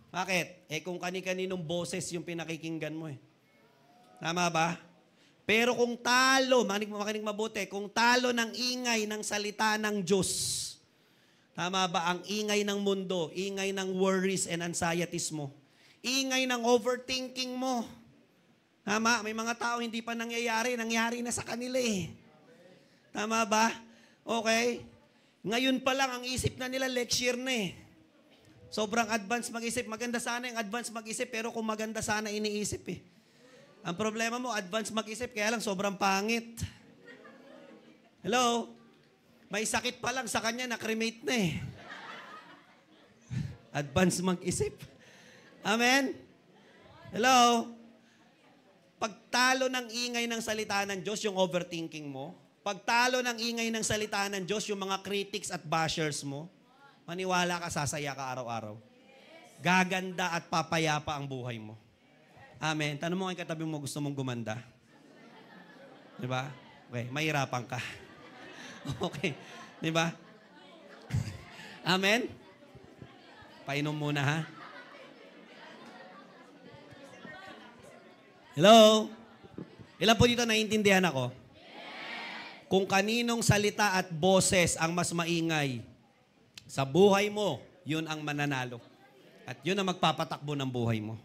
Bakit? Kung kani-kaninong boses yung pinakikinggan mo eh. Tama ba? Pero kung talo, makinig mabuti, kung talo ng ingay ng salita ng Diyos, tama ba? Ang ingay ng mundo, ingay ng worries and anxieties mo, ingay ng overthinking mo, tama? May mga tao hindi pa nangyari na sa kanila eh. Tama ba? Okay? Ngayon pa lang ang isip na nila next year na eh. Sobrang advance mag-isip. Maganda sana yung advance mag-isip pero kung maganda sana iniisip eh. Ang problema mo, advance mag-isip kaya lang sobrang pangit. Hello? May sakit pa lang sa kanya na cremate na eh. Advance mag-isip. Amen? Hello? Pagtalo ng ingay ng salita ng Diyos, yung overthinking mo. Pagtalo ng ingay ng salita ng Diyos, yung mga critics at bashers mo, maniwala ka, sasaya ka araw-araw. Gaganda at papayapa ang buhay mo. Amen. Tanong mo kay katabi mo, gusto mong gumanda? Diba? Okay, mahirapan ka. Okay. Diba? Amen? Painom muna ha. Hello? Ilan po dito naiintindihan ako? Kung kaninong salita at boses ang mas maingay sa buhay mo, yun ang mananalo. At yun ang magpapatakbo ng buhay mo.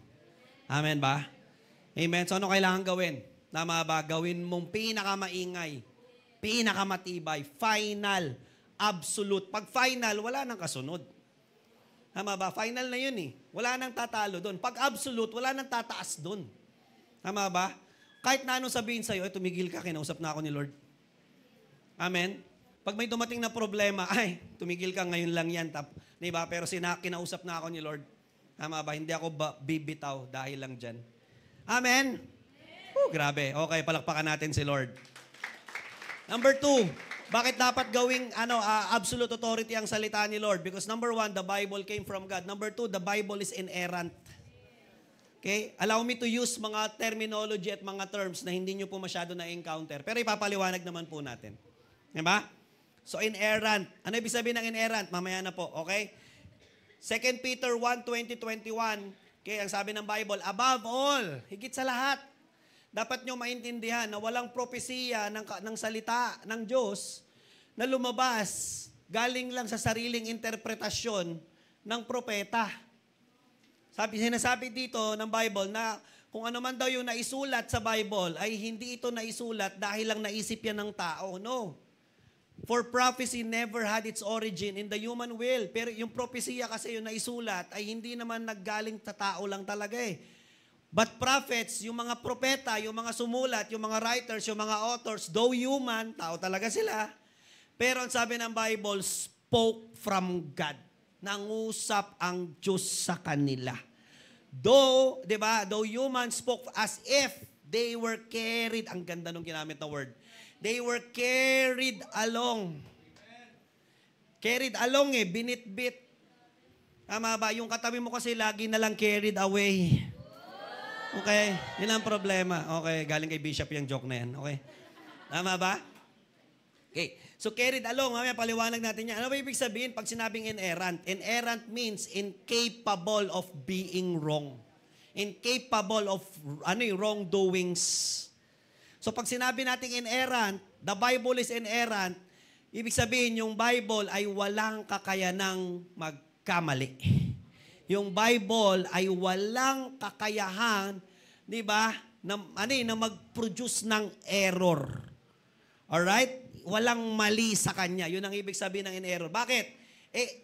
Amen ba? Amen. So ano kailangan gawin? Tama ba? Gawin mong pinakamaingay, pinakamatibay, final, absolute. Pag final, wala nang kasunod. Tama ba? Final na yun eh. Wala nang tatalo doon. Pag absolute, wala nang tataas doon. Tama ba? Kahit na anong sabihin sa'yo, tumigil ka, kinausap na ako ni Lord. Amen? Pag may dumating na problema, tumigil ka, ngayon lang yan. Diba? Pero kinausap na ako ni Lord. Tama ba? Hindi ako bibitaw dahil lang dyan. Amen? Grabe. Okay, palakpakan natin si Lord. Number 2, Bakit dapat gawing absolute authority ang salita ni Lord? Because number one, the Bible came from God. Number two, the Bible is inerrant. Okay? Allow me to use mga terminology at mga terms na hindi nyo po masyado na-encounter. Pero ipapaliwanag naman po natin. Diba? So, inerrant. Ano ibig sabihin ng inerrant? Mamaya na po. Okay? 2 Peter 1:20-21. Okay, ang sabi ng Bible, above all, higit sa lahat, dapat nyo maintindihan na walang propesiya ng salita ng Diyos na lumabas galing lang sa sariling interpretasyon ng propeta. Sinasabi dito ng Bible na kung ano man daw yung naisulat sa Bible ay hindi ito naisulat dahil lang naisip yan ng tao. No. For prophecy never had its origin in the human will. Pero yung propesiya kasi yung naisulat ay hindi naman naggaling sa tao lang talaga eh. But prophets, yung mga propeta, yung mga sumulat, yung mga writers, yung mga authors, though human, tao talaga sila, pero ang sabi ng Bible, spoke from God. Nangusap ang Diyos sa kanila. Though, di ba, though human spoke as if they were carried, ang ganda nung ginamit na word, they were carried along. Carried along binitbit. Tama ba? Yung katabi mo kasi lagi na lang carried away. Okay? Yun ang problema. Okay, galing kay Bishop yung joke na yan. Okay? Tama ba? Okay. So, carried along. Mamaya paliwanag natin yan. Ano ba ibig sabihin pag sinabing inerrant? Inerrant means incapable of being wrong. Incapable of wrongdoings. So, pag sinabi natin inerrant, the Bible is inerrant, ibig sabihin yung Bible ay walang kakayanang magkamali. Yung Bible ay walang kakayahan, di ba, na mag-produce ng error. Alright? Walang mali sa kanya. Yun ang ibig sabihin ng in-error. Bakit?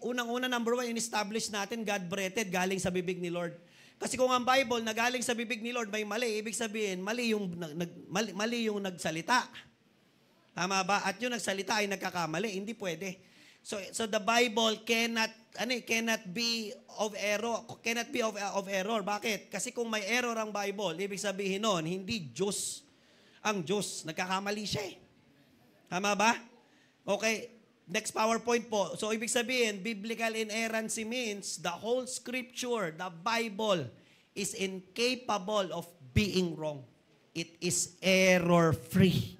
Unang-una, number one, in-establish natin, God-breathed, galing sa bibig ni Lord. Kasi kung ang Bible na galing sa bibig ni Lord may mali, ibig sabihin, mali yung nagsalita. Tama ba? At yung nagsalita ay nagkakamali. Hindi pwede. So the Bible cannot be of error. Cannot be of error. Bakit? Kasi kung may error ang Bible, ibig sabihin nun, hindi Diyos ang Diyos. Nagkakamali siya eh. Tama ba? Okay. Next PowerPoint po. So ibig sabihin, biblical inerrancy means the whole scripture, the Bible, is incapable of being wrong. It is error-free.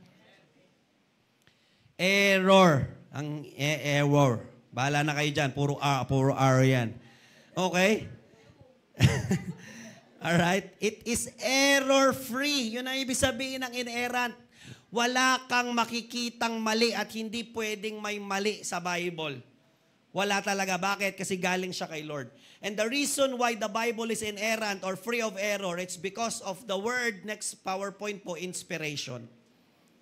Error. Ang error. Bahala na kayo dyan. Puro R yan. Okay? Alright? It is error-free. Yun ang ibig sabihin ng inerrant. Wala kang makikitang mali at hindi pwedeng may mali sa Bible. Wala talaga. Bakit? Kasi galing siya kay Lord. And the reason why the Bible is inerrant or free of error, it's because of the word, next PowerPoint po, inspiration.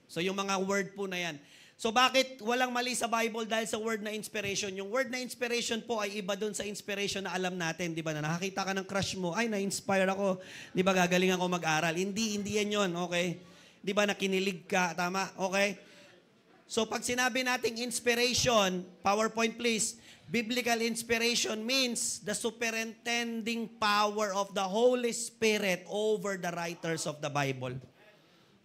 So yung mga word po na yan. So bakit walang mali sa Bible dahil sa word na inspiration? Yung word na inspiration po ay iba doon sa inspiration na alam natin, di ba? Na nakakita ka ng crush mo, ay na-inspire ako, di ba gagaling ako mag-aral. Hindi yan yun, okay? Di ba nakinilig ka, tama? Okay? So pag sinabi nating inspiration, PowerPoint please, biblical inspiration means the superintending power of the Holy Spirit over the writers of the Bible.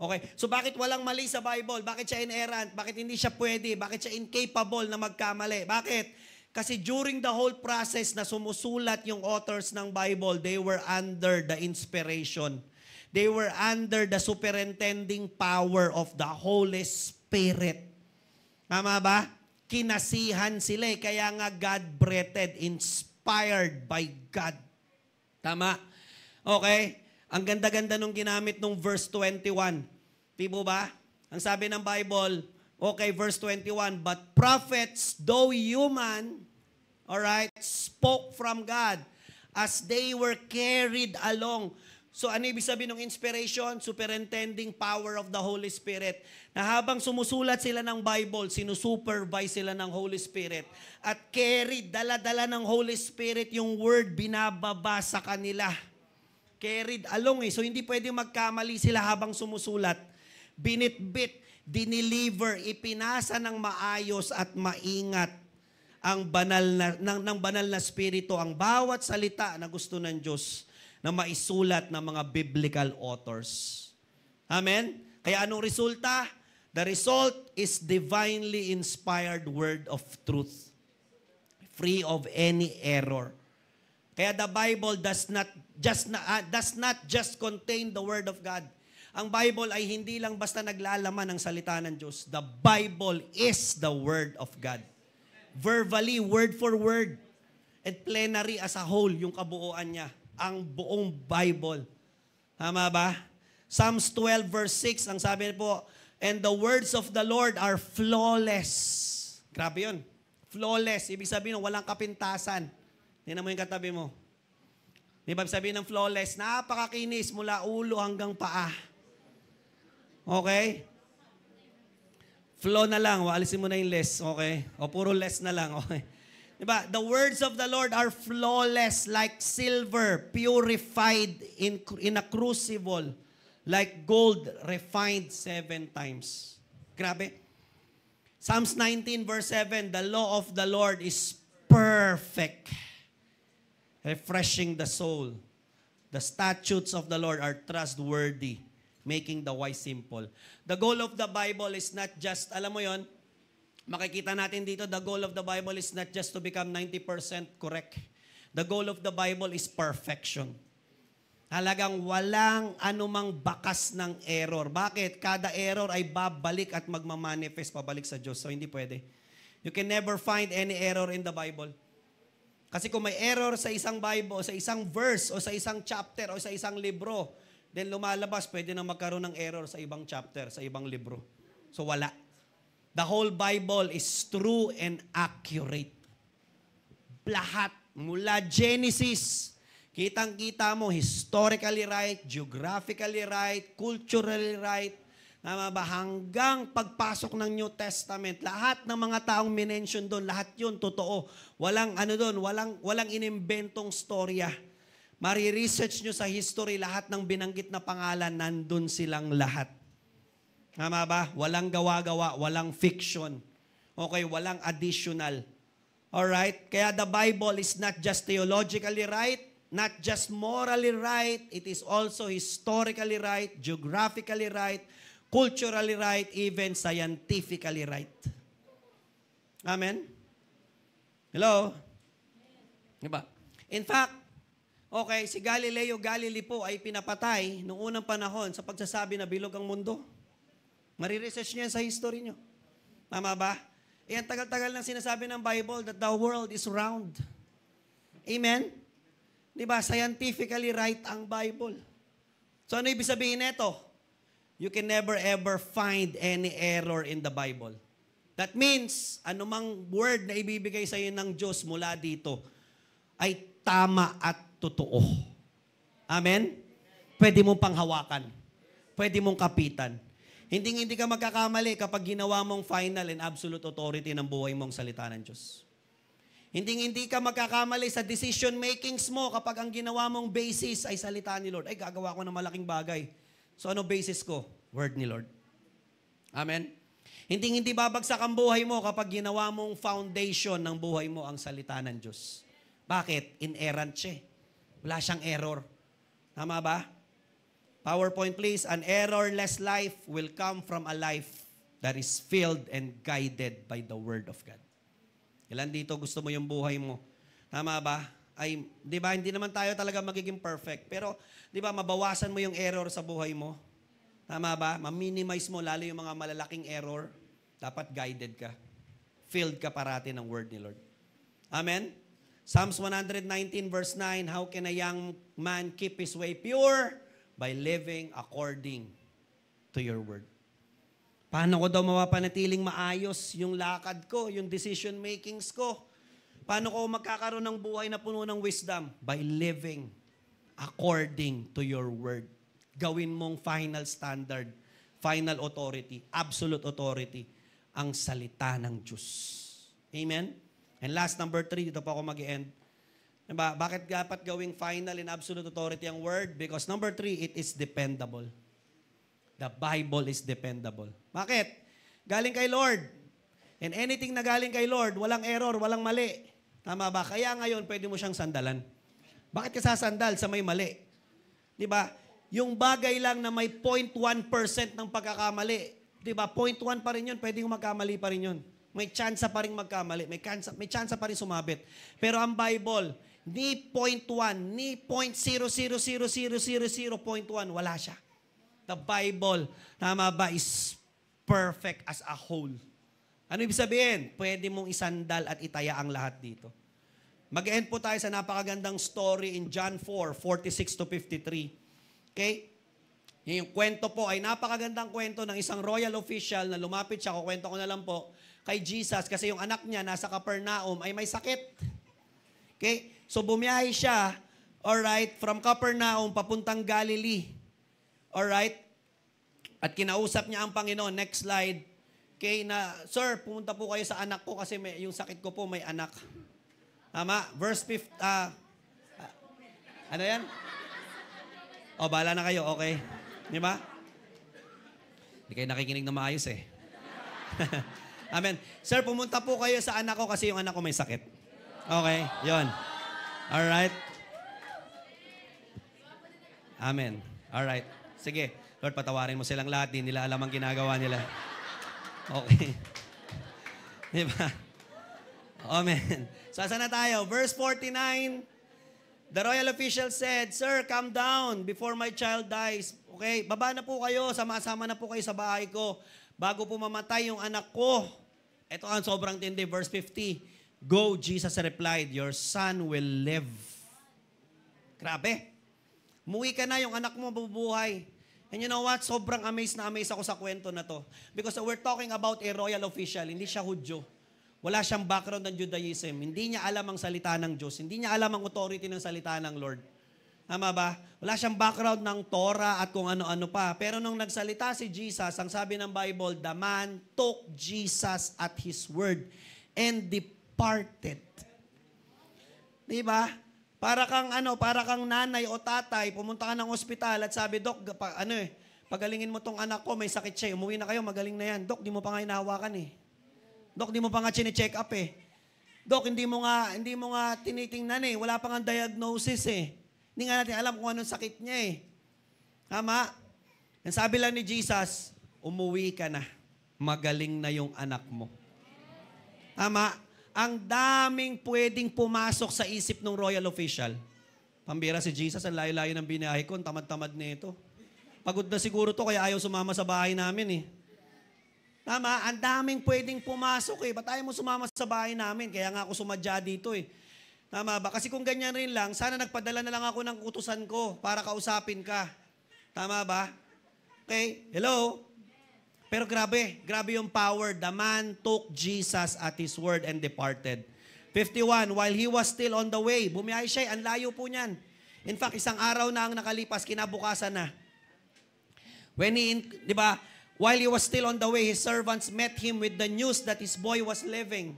Okay. So bakit walang mali sa Bible? Bakit siya inerrant? Bakit hindi siya pwede? Bakit siya incapable na magkamali? Bakit? Kasi during the whole process na sumusulat yung authors ng Bible, they were under the inspiration. They were under the superintending power of the Holy Spirit. Tama ba? Kinasihan sila. Kaya nga God-breathed, inspired by God. Tama? Okay? Ang ganda-ganda nung ginamit nung verse 21. Di mo ba? Ang sabi ng Bible, okay, verse 21, but prophets, though human, alright, spoke from God as they were carried along. So ano ibig sabihin ng inspiration? Superintending power of the Holy Spirit. Na habang sumusulat sila ng Bible, sinusupervise sila ng Holy Spirit. At carried, dala-dala ng Holy Spirit yung word binababa sa kanila. Carried along So hindi pwedeng magkamali sila habang sumusulat. Binitbit, dineliver, ipinasa ng maayos at maingat ang banal na, ng banal na spirito, ang bawat salita na gusto ng Diyos na maisulat ng mga biblical authors. Amen? Kaya anong resulta? The result is divinely inspired word of truth, free of any error. Kaya the Bible does not just contain the word of God. Ang Bible ay hindi lang basta naglalaman ng salita ng Diyos. The Bible is the word of God. Verbally, word for word. And plenary as a whole, yung kabuuan niya. Ang buong Bible. Tama ba? Psalms 12 verse 6, ang sabi po, and the words of the Lord are flawless. Grabe yun. Flawless. Ibig sabihin, walang kapintasan. Tingnan mo yung katabi mo. Di ba sabihin ng flawless? Napakakinis mula ulo hanggang paa. Okay? Flow na lang. Alisin mo na yung less. Okay? O puro less na lang. Okay? Diba? The words of the Lord are flawless like silver, purified in a crucible, like gold refined 7 times. Grabe. Psalms 19 verse 7, the law of the Lord is perfect, refreshing the soul. The statutes of the Lord are trustworthy, making the wise simple. The goal of the Bible is not just, alam mo yon, makikita natin dito, the goal of the Bible is not just to become 90% correct. The goal of the Bible is perfection. Halagang walang anumang bakas ng error. Bakit? Kada error ay babalik at magmamanifest pabalik sa Diyos. So, hindi pwede. You can never find any error in the Bible. Kasi kung may error sa isang Bible, sa isang verse, o sa isang chapter, o sa isang libro, then lumalabas, pwede na magkaroon ng error sa ibang chapter, sa ibang libro. So, wala. The whole Bible is true and accurate. Lahat, mula Genesis, kitang-kita mo, historically right, geographically right, culturally right, tama ba? Hanggang pagpasok ng New Testament, lahat ng mga taong minention doon, lahat yun totoo. Walang ano doon, walang inimbentong storya. Mari-research nyo sa history, lahat ng binanggit na pangalan, nandun silang lahat. Tama ba? Walang gawa-gawa, walang fiction. Okay, walang additional. Alright? Kaya the Bible is not just theologically right, not just morally right, it is also historically right, geographically right, culturally right, even scientifically right. Amen? Hello? Diba? In fact, okay, si Galileo Galilei po ay pinapatay noong unang panahon sa pagsasabi na bilog ang mundo. Mariresearch niyo yan sa history niyo. Tama ba? Eh, ang tagal-tagal nang sinasabi ng Bible that the world is round. Amen? Diba? Scientifically right ang Bible. So ano ibig sabihin nito? You can never ever find any error in the Bible. That means, anumang word na ibibigay sa iyo ng Diyos mula dito ay tama at totoo. Amen? Pwede mong panghawakan. Pwede mong kapitan. Hindi ka magkakamali kapag ginawa mong final and absolute authority ng buhay mong salita ng Diyos. Hindi ka magkakamali sa decision makings mo kapag ang ginawa mong basis ay salita ni Lord. Ay, gagawa ko ng malaking bagay. So ano basis ko? Word ni Lord. Amen? Hindi babagsak ang buhay mo kapag ginawa mong foundation ng buhay mo ang salita ng Diyos. Bakit? Inerrant siya. Wala siyang error. Tama ba? PowerPoint please. An errorless life will come from a life that is filled and guided by the Word of God. Ilan dito gusto mo yung buhay mo? Tama ba? Ay, di ba, hindi naman tayo talaga magiging perfect. Pero, di ba, mabawasan mo yung error sa buhay mo. Tama ba? Ma-minimize mo lalo yung mga malalaking error. Dapat guided ka. Filled ka parati ng word ni Lord. Amen? Psalms 119 verse 9, how can a young man keep his way pure? By living according to your word. Paano ko daw mapapanatiling maayos yung lakad ko, yung decision makings ko? Paano ko magkakaroon ng buhay na puno ng wisdom? By living according to your word. Gawin mong final standard, final authority, absolute authority, ang salita ng Diyos. Amen? And last, number 3, dito po ako mag-end. Diba? Bakit dapat gawing final and absolute authority ang word? Because number 3, it is dependable. The Bible is dependable. Bakit? Galing kay Lord. And anything na galing kay Lord, walang error, walang mali. Tama ba? Kaya ngayon, pwede mo siyang sandalan. Bakit ka sasandal sa may mali? Di ba? Yung bagay lang na may 0.1% ng pagkakamali, Diba? 0.1 pa rin yun. Pwedeng magkamali pa rin yun. May tsansa pa rin magkamali. May tsansa pa rin sumabit. Pero ang Bible, ni 0.1, ni 0.0000000.1, wala siya. The Bible, tama ba, is perfect as a whole. Ano ibig sabihin? Pwede mong isandal at itaya ang lahat dito. Mag-end po tayo sa napakagandang story in John 4:46-53. Okay? Yung kwento po ay napakagandang kwento ng isang royal official na lumapit siya, kukwento ko na lang po, kay Jesus kasi yung anak niya nasa Capernaum ay may sakit. Okay? So bumiyahe siya, alright, from Capernaum papuntang Galilee. Alright? At kinausap niya ang Panginoon. Next slide. Okay, na, Sir, pumunta po kayo sa anak ko kasi yung sakit ko po may anak. Tama? Verse 5, ano yan? O, bahala na kayo, okay. Di ba? Hindi kayo nakikinig na maayos eh. Amen. Sir, pumunta po kayo sa anak ko kasi yung anak ko may sakit. Okay, yon. Alright. Amen. Alright. Sige, Lord, patawarin mo silang lahat. Di nila alam ang ginagawa nila. Okay. Di ba? Amen. So, saan na tayo? Verse 49, the royal official said, Sir, come down before my child dies. Okay, baba na po kayo, sama-sama na po kayo sa bahay ko bago po mamatay yung anak ko. Ito ang sobrang tindi. Verse 50, Go, Jesus replied, your son will live. Grabe. Muwi ka na, yung anak mo mabubuhay. And you know what? Sobrang amazed na amazed ako sa kwento na to. Because we're talking about a royal official. Hindi siya Hudyo. Wala siyang background ng Judaism. Hindi niya alam ang salita ng Diyos. Hindi niya alam ang authority ng salita ng Lord. Tama ba? Wala siyang background ng Torah at kung ano-ano pa. Pero nung nagsalita si Jesus, ang sabi ng Bible, the man took Jesus at His word and departed. Diba? Para kang nanay o tatay, pumunta ka ng ospital at sabi, Dok, pagalingin mo tong anak ko, may sakit siya. Umuwi na kayo, magaling na yan. Dok, di mo pa nga hinahawakan eh. Dok, di mo pa nga chine-check up eh. Dok, hindi mo nga tinitingnan eh. Wala pa nga diagnosis eh. Hindi nga natin alam kung anong sakit niya eh. Tama? Ang sabi lang ni Jesus, umuwi ka na. Magaling na yung anak mo. Tama? Ang daming pwedeng pumasok sa isip ng royal official. Pambira si Jesus, ang layo-layo ng binahe ko, ang tamad-tamad nito. Pagod na siguro to, kaya ayaw sumama sa bahay namin eh. Tama? Ang daming pwedeng pumasok eh. Ba't ayaw mo sumama sa bahay namin? Kaya nga ako sumadya dito eh. Tama ba? Kasi kung ganyan rin lang, sana nagpadala na lang ako ng utusan ko para kausapin ka. Tama ba? Okay? Hello? Pero grabe yung power. The man took Jesus at His word and departed. 51, while he was still on the way, bumiyahe siya, ang layo po niyan. In fact, isang araw na ang nakalipas, kinabukasan na. Di ba, while he was still on the way, his servants met him with the news that his boy was living.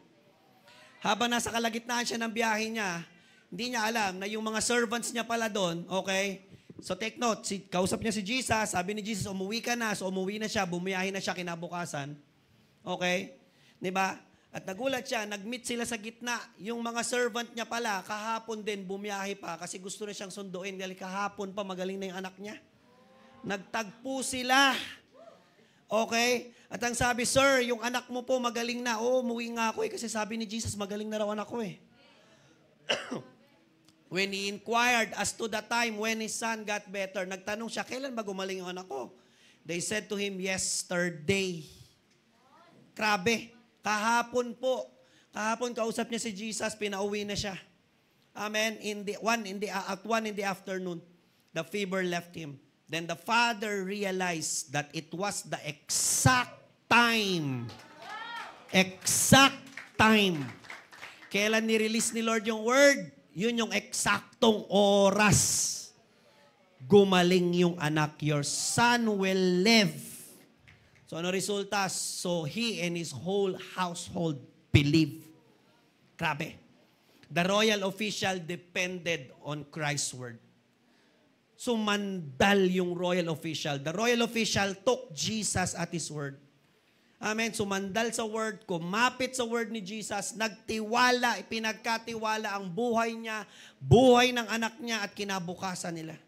Habang nasa kalagitnaan siya ng biyahe niya, hindi niya alam na yung mga servants niya pala doon, okay? So take note, kausap niya si Jesus, sabi ni Jesus, umuwi ka na. So umuwi na siya, bumiyahe na siya kinabukasan. Okay? Diba? At nagulat siya, nag-meet sila sa gitna. Yung mga servant niya pala, kahapon din bumiyahe pa kasi gusto na siyang sunduin. Dahil kahapon pa, magaling na yung anak niya. Nagtagpo sila. Okay? At ang sabi, Sir, yung anak mo po magaling na. Oo, umuwi nga ako eh. Kasi sabi ni Jesus, magaling na raw anak ko eh. When he inquired as to the time when his son got better, nagtanong siya, kailan ba gumaling yung anak ko? They said to him, yesterday. Grabe. Kahapon po. Kahapon kausap niya si Jesus, pinauwi na siya. Amen. At 1 in the afternoon, the fever left him. Then the father realized that it was the exact time. Exact time. Kailan ni-release ni Lord yung word? Yun yung eksaktong oras. Gumaling yung anak. Your son will live. So ano resulta? So he and his whole household believe. Grabe. The royal official depended on Christ's word. Sumandal yung royal official. The royal official took Jesus at His word. Amen. Sumandal sa word, kumapit sa word ni Jesus, nagtiwala, pinagkatiwala ang buhay niya, buhay ng anak niya at kinabukasan nila.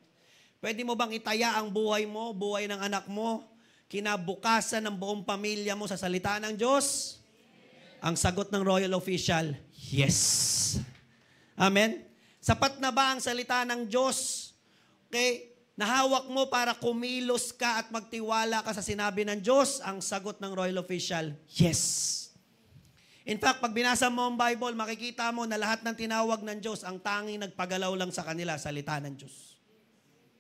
Pwede mo bang itaya ang buhay mo, buhay ng anak mo, kinabukasan ng buong pamilya mo sa salita ng Diyos? Ang sagot ng royal official, yes. Amen? Sapat na ba ang salita ng Diyos? Okay? Nahawak mo para kumilos ka at magtiwala ka sa sinabi ng Diyos? Ang sagot ng royal official, yes. In fact, pag binasa mo ang Bible, makikita mo na lahat ng tinawag ng Diyos, ang tanging nagpagalaw lang sa kanila, salita ng Diyos.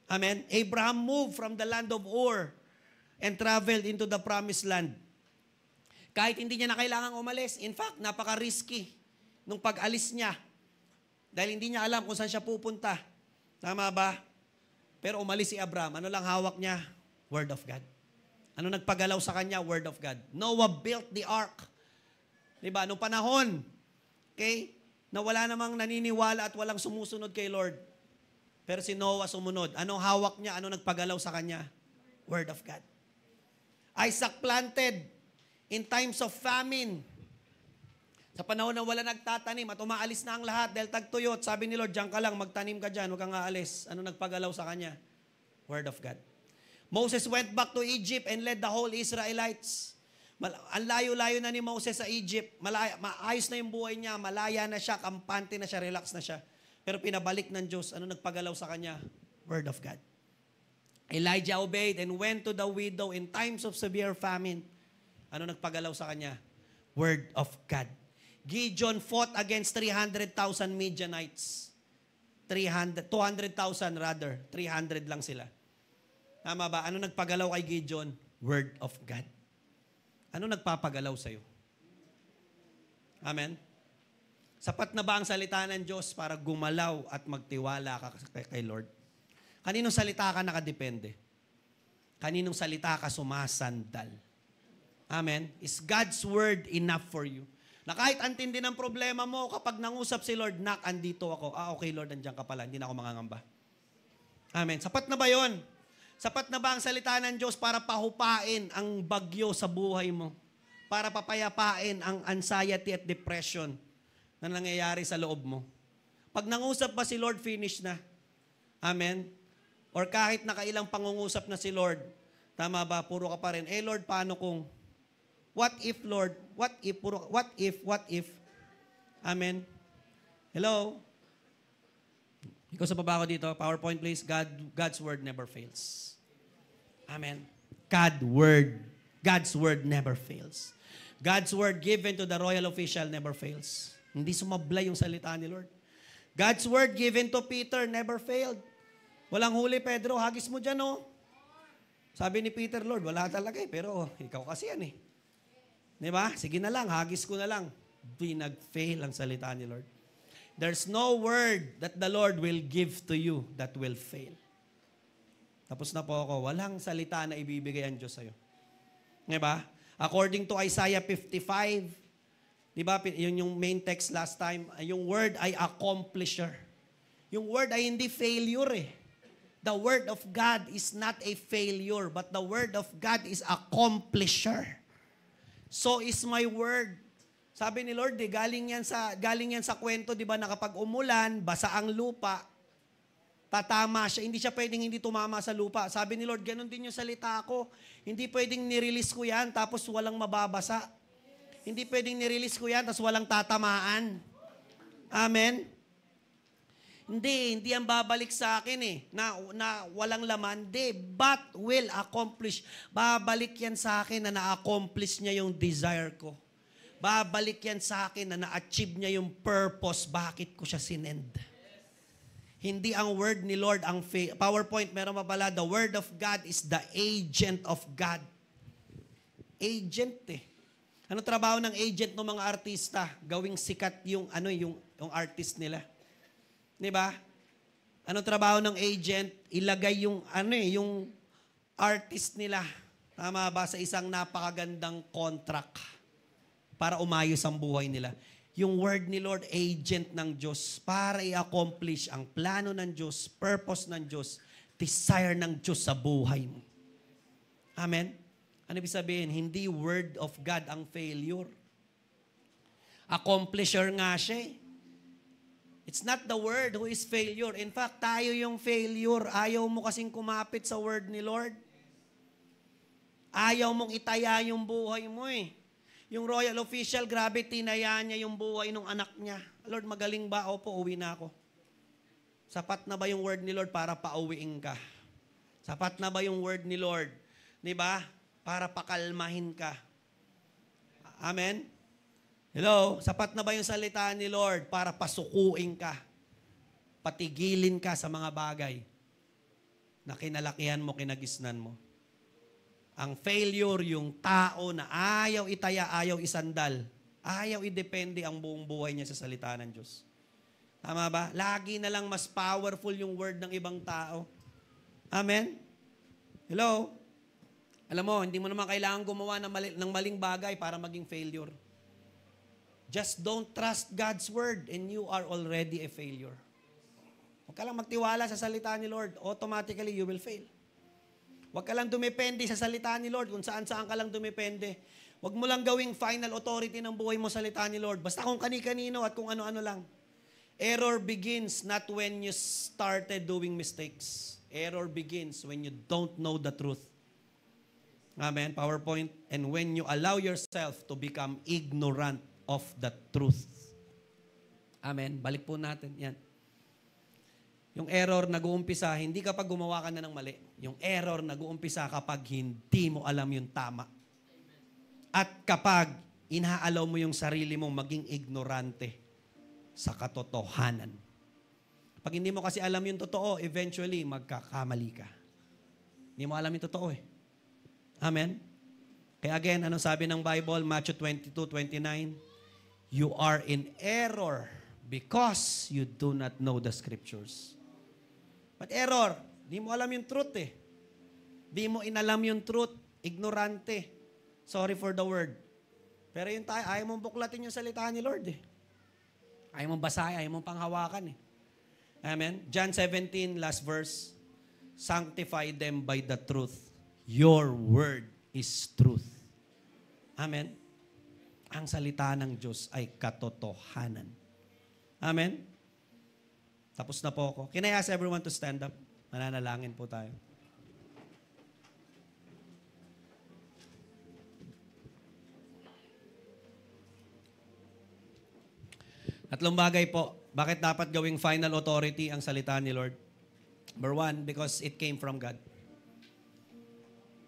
Amen? Abraham moved from the land of Ur and traveled into the promised land. Kahit hindi niya na kailangang umalis, in fact, napaka-risky nung pag-alis niya. Dahil hindi niya alam kung saan siya pupunta. Tama ba? Pero umalis si Abraham. Ano lang hawak niya? Word of God. Ano nagpagalaw sa kanya? Word of God. Noah built the ark. Diba? Noong panahon, okay, na wala namang naniniwala at walang sumusunod kay Lord. Pero si Noah sumunod. Anong hawak niya? Ano nagpagalaw sa kanya? Word of God. Isaac planted in times of famine. Sa panahon na wala nagtatanim at umaalis na ang lahat dahil tagtuyot, sabi ni Lord, diyan ka lang, magtanim ka dyan, huwag kang aalis. Ano nagpagalaw sa kanya? Word of God. Moses went back to Egypt and led the whole Israelites. Ang layo-layo na ni Moses sa Egypt. Maayos na yung buhay niya. Malaya na siya. Kampante na siya. Relax na siya. Pero pinabalik ng Diyos. Ano nagpagalaw sa kanya? Word of God. Elijah obeyed and went to the widow in times of severe famine. Ano nagpagalaw sa kanya? Word of God. Gideon fought against 300,000 Midianites. 200,000 rather. 300 lang sila. Tama ba? Ano nagpagalaw kay Gideon? Word of God. Ano nagpapagalaw sa'yo? Amen? Sapat na ba ang salita ng Diyos para gumalaw at magtiwala ka kay Lord? Kaninong salita ka nakadepende? Kaninong salita ka sumasandal? Amen? Is God's word enough for you? Na kahit antindi ng problema mo, kapag nangusap si Lord, nak, andito ako. Okay Lord, andiyan ka pala. Hindi na ako mangangamba. Amen? Sapat na ba yon? Sapat na ba ang salita ng Diyos para pahupain ang bagyo sa buhay mo? Para papayapain ang anxiety at depression na nangyayari sa loob mo? Pag nangusap ba si Lord, finish na? Amen? Or kahit nakailang pangungusap na si Lord, tama ba, puro ka pa rin, Lord, paano kung, what if, Lord? What if? Amen? Hello? Ikaw sa baba ko dito, PowerPoint please. God's word never fails. Amen. God's word never fails. God's word given to the royal official never fails. Hindi sumablay yung salita ni Lord. God's word given to Peter never failed. Walang huli, Pedro. Hagis mo dyan, oh. Sabi ni Peter, Lord, wala talaga eh. Pero ikaw kasi yan eh. Di ba? Sige na lang, hagis ko na lang. Di nag-fail ang salita ni Lord. There's no word that the Lord will give to you that will fail. Tapos na po ako. Walang salita na ibibigay ang Diyos sa'yo. Diba? According to Isaiah 55, diba, yun yung main text last time, yung word ay accomplisher. Yung word ay hindi failure eh. The word of God is not a failure, but the word of God is accomplisher. So is my word. Sabi ni Lord, galing yan sa kwento, di ba, na kapag umulan, basa ang lupa, tatama siya. Hindi siya pwedeng hindi tumama sa lupa. Sabi ni Lord, ganun din yung salita ko. Hindi pwedeng nirelease ko yan, tapos walang mababasa. Hindi pwedeng nirelease ko yan, tapos walang tatamaan. Amen? Hindi yan babalik sa akin eh, na walang laman. Hindi, but will accomplish. Babalik yan sa akin na na-accomplish niya yung desire ko. Babalik yan sa akin na na-achieve niya yung purpose. Bakit ko siya sinend? Hindi ang word ni Lord ang PowerPoint, meron pa pala, the word of God is the agent of God. Agent eh. Ano trabaho ng agent ng mga artista? Gawing sikat yung artist nila. 'Di ba? Ano trabaho ng agent? Ilagay yung yung artist nila. Tama ba, sa isang napakagandang contract para umayos ang buhay nila. Yung word ni Lord, agent ng Diyos para i-accomplish ang plano ng Diyos, purpose ng Diyos, desire ng Diyos sa buhay mo. Amen? Ano ibig sabihin? Hindi word of God ang failure. Accomplisher nga siya. It's not the word who is failure. In fact, tayo yung failure. Ayaw mo kasing kumapit sa word ni Lord. Ayaw mong itaya yung buhay mo eh. Yung royal official, grabe, tinaya niya yung buhay ng anak niya. Lord, magaling ba? Opo, uwi na ako. Sapat na ba yung word ni Lord para pauwiin ka? Sapat na ba yung word ni Lord? Di ba? Para pakalmahin ka. Amen? Hello? Sapat na ba yung salita ni Lord para pasukuin ka? Patigilin ka sa mga bagay na kinalakihan mo, kinagisnan mo. Ang failure, yung tao na ayaw itaya, ayaw isandal, ayaw idepende ang buong buhay niya sa salita ng Diyos. Tama ba? Lagi na lang mas powerful yung word ng ibang tao. Amen? Hello? Alam mo, hindi mo naman kailangan gumawa ng maling bagay para maging failure. Just don't trust God's word and you are already a failure. Huwag ka lang magtiwala sa salita ni Lord. Automatically, you will fail. Huwag ka lang dumepende sa salita ni Lord kung saan-saan ka lang dumepende. Huwag mo lang gawing final authority ng buhay mo sa salita ni Lord. Basta kung kani-kanino at kung ano-ano lang. Error begins not when you started doing mistakes. Error begins when you don't know the truth. Amen. PowerPoint. And when you allow yourself to become ignorant of the truth. Amen. Balik po natin. Yan. Yung error nag-uumpisa, hindi kapag gumawa ka na ng mali. Yung error nag-uumpisa kapag hindi mo alam yung tama. At kapag inaalaw mo yung sarili mong maging ignorante sa katotohanan. Pag hindi mo kasi alam yung totoo, eventually magkakamali ka. Hindi mo alam yung totoo eh. Amen? Kaya again, anong sabi ng Bible? Matthew 22:29, you are in error because you do not know the scriptures. But error, di mo alam yung truth eh. Di mo inalam yung truth, ignorante. Sorry for the word. Pero yung tayo, ayaw mong buklatin yung salita ni Lord eh. Ayaw mong basahin, ayaw mong panghawakan eh. Amen? John 17, last verse. Sanctify them by the truth. Your word is truth. Amen? Ang salita ng Diyos ay katotohanan. Amen? Tapos na po ako. Can I ask everyone to stand up? Mananalangin po tayo. Tatlong bagay po. Bakit dapat gawing final authority ang salita ni Lord? Number one, because it came from God.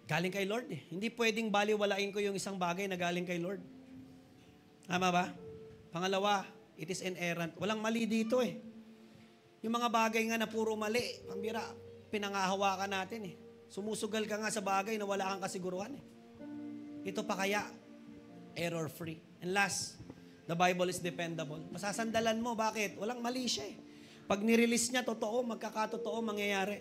Galing kay Lord eh. Hindi pwedeng baliwalain ko yung isang bagay na galing kay Lord. Tama ba? Pangalawa, it is inerrant. Walang mali dito eh. Yung mga bagay nga na puro mali, pambira, pinangahawakan natin eh. Sumusugal ka nga sa bagay na wala kang kasiguruhan eh. Ito pa kaya, error-free. And last, the Bible is dependable. Masasandalan mo, bakit? Walang mali siya eh. Pag nirelease niya, totoo, magkakatotoo, mangyayari.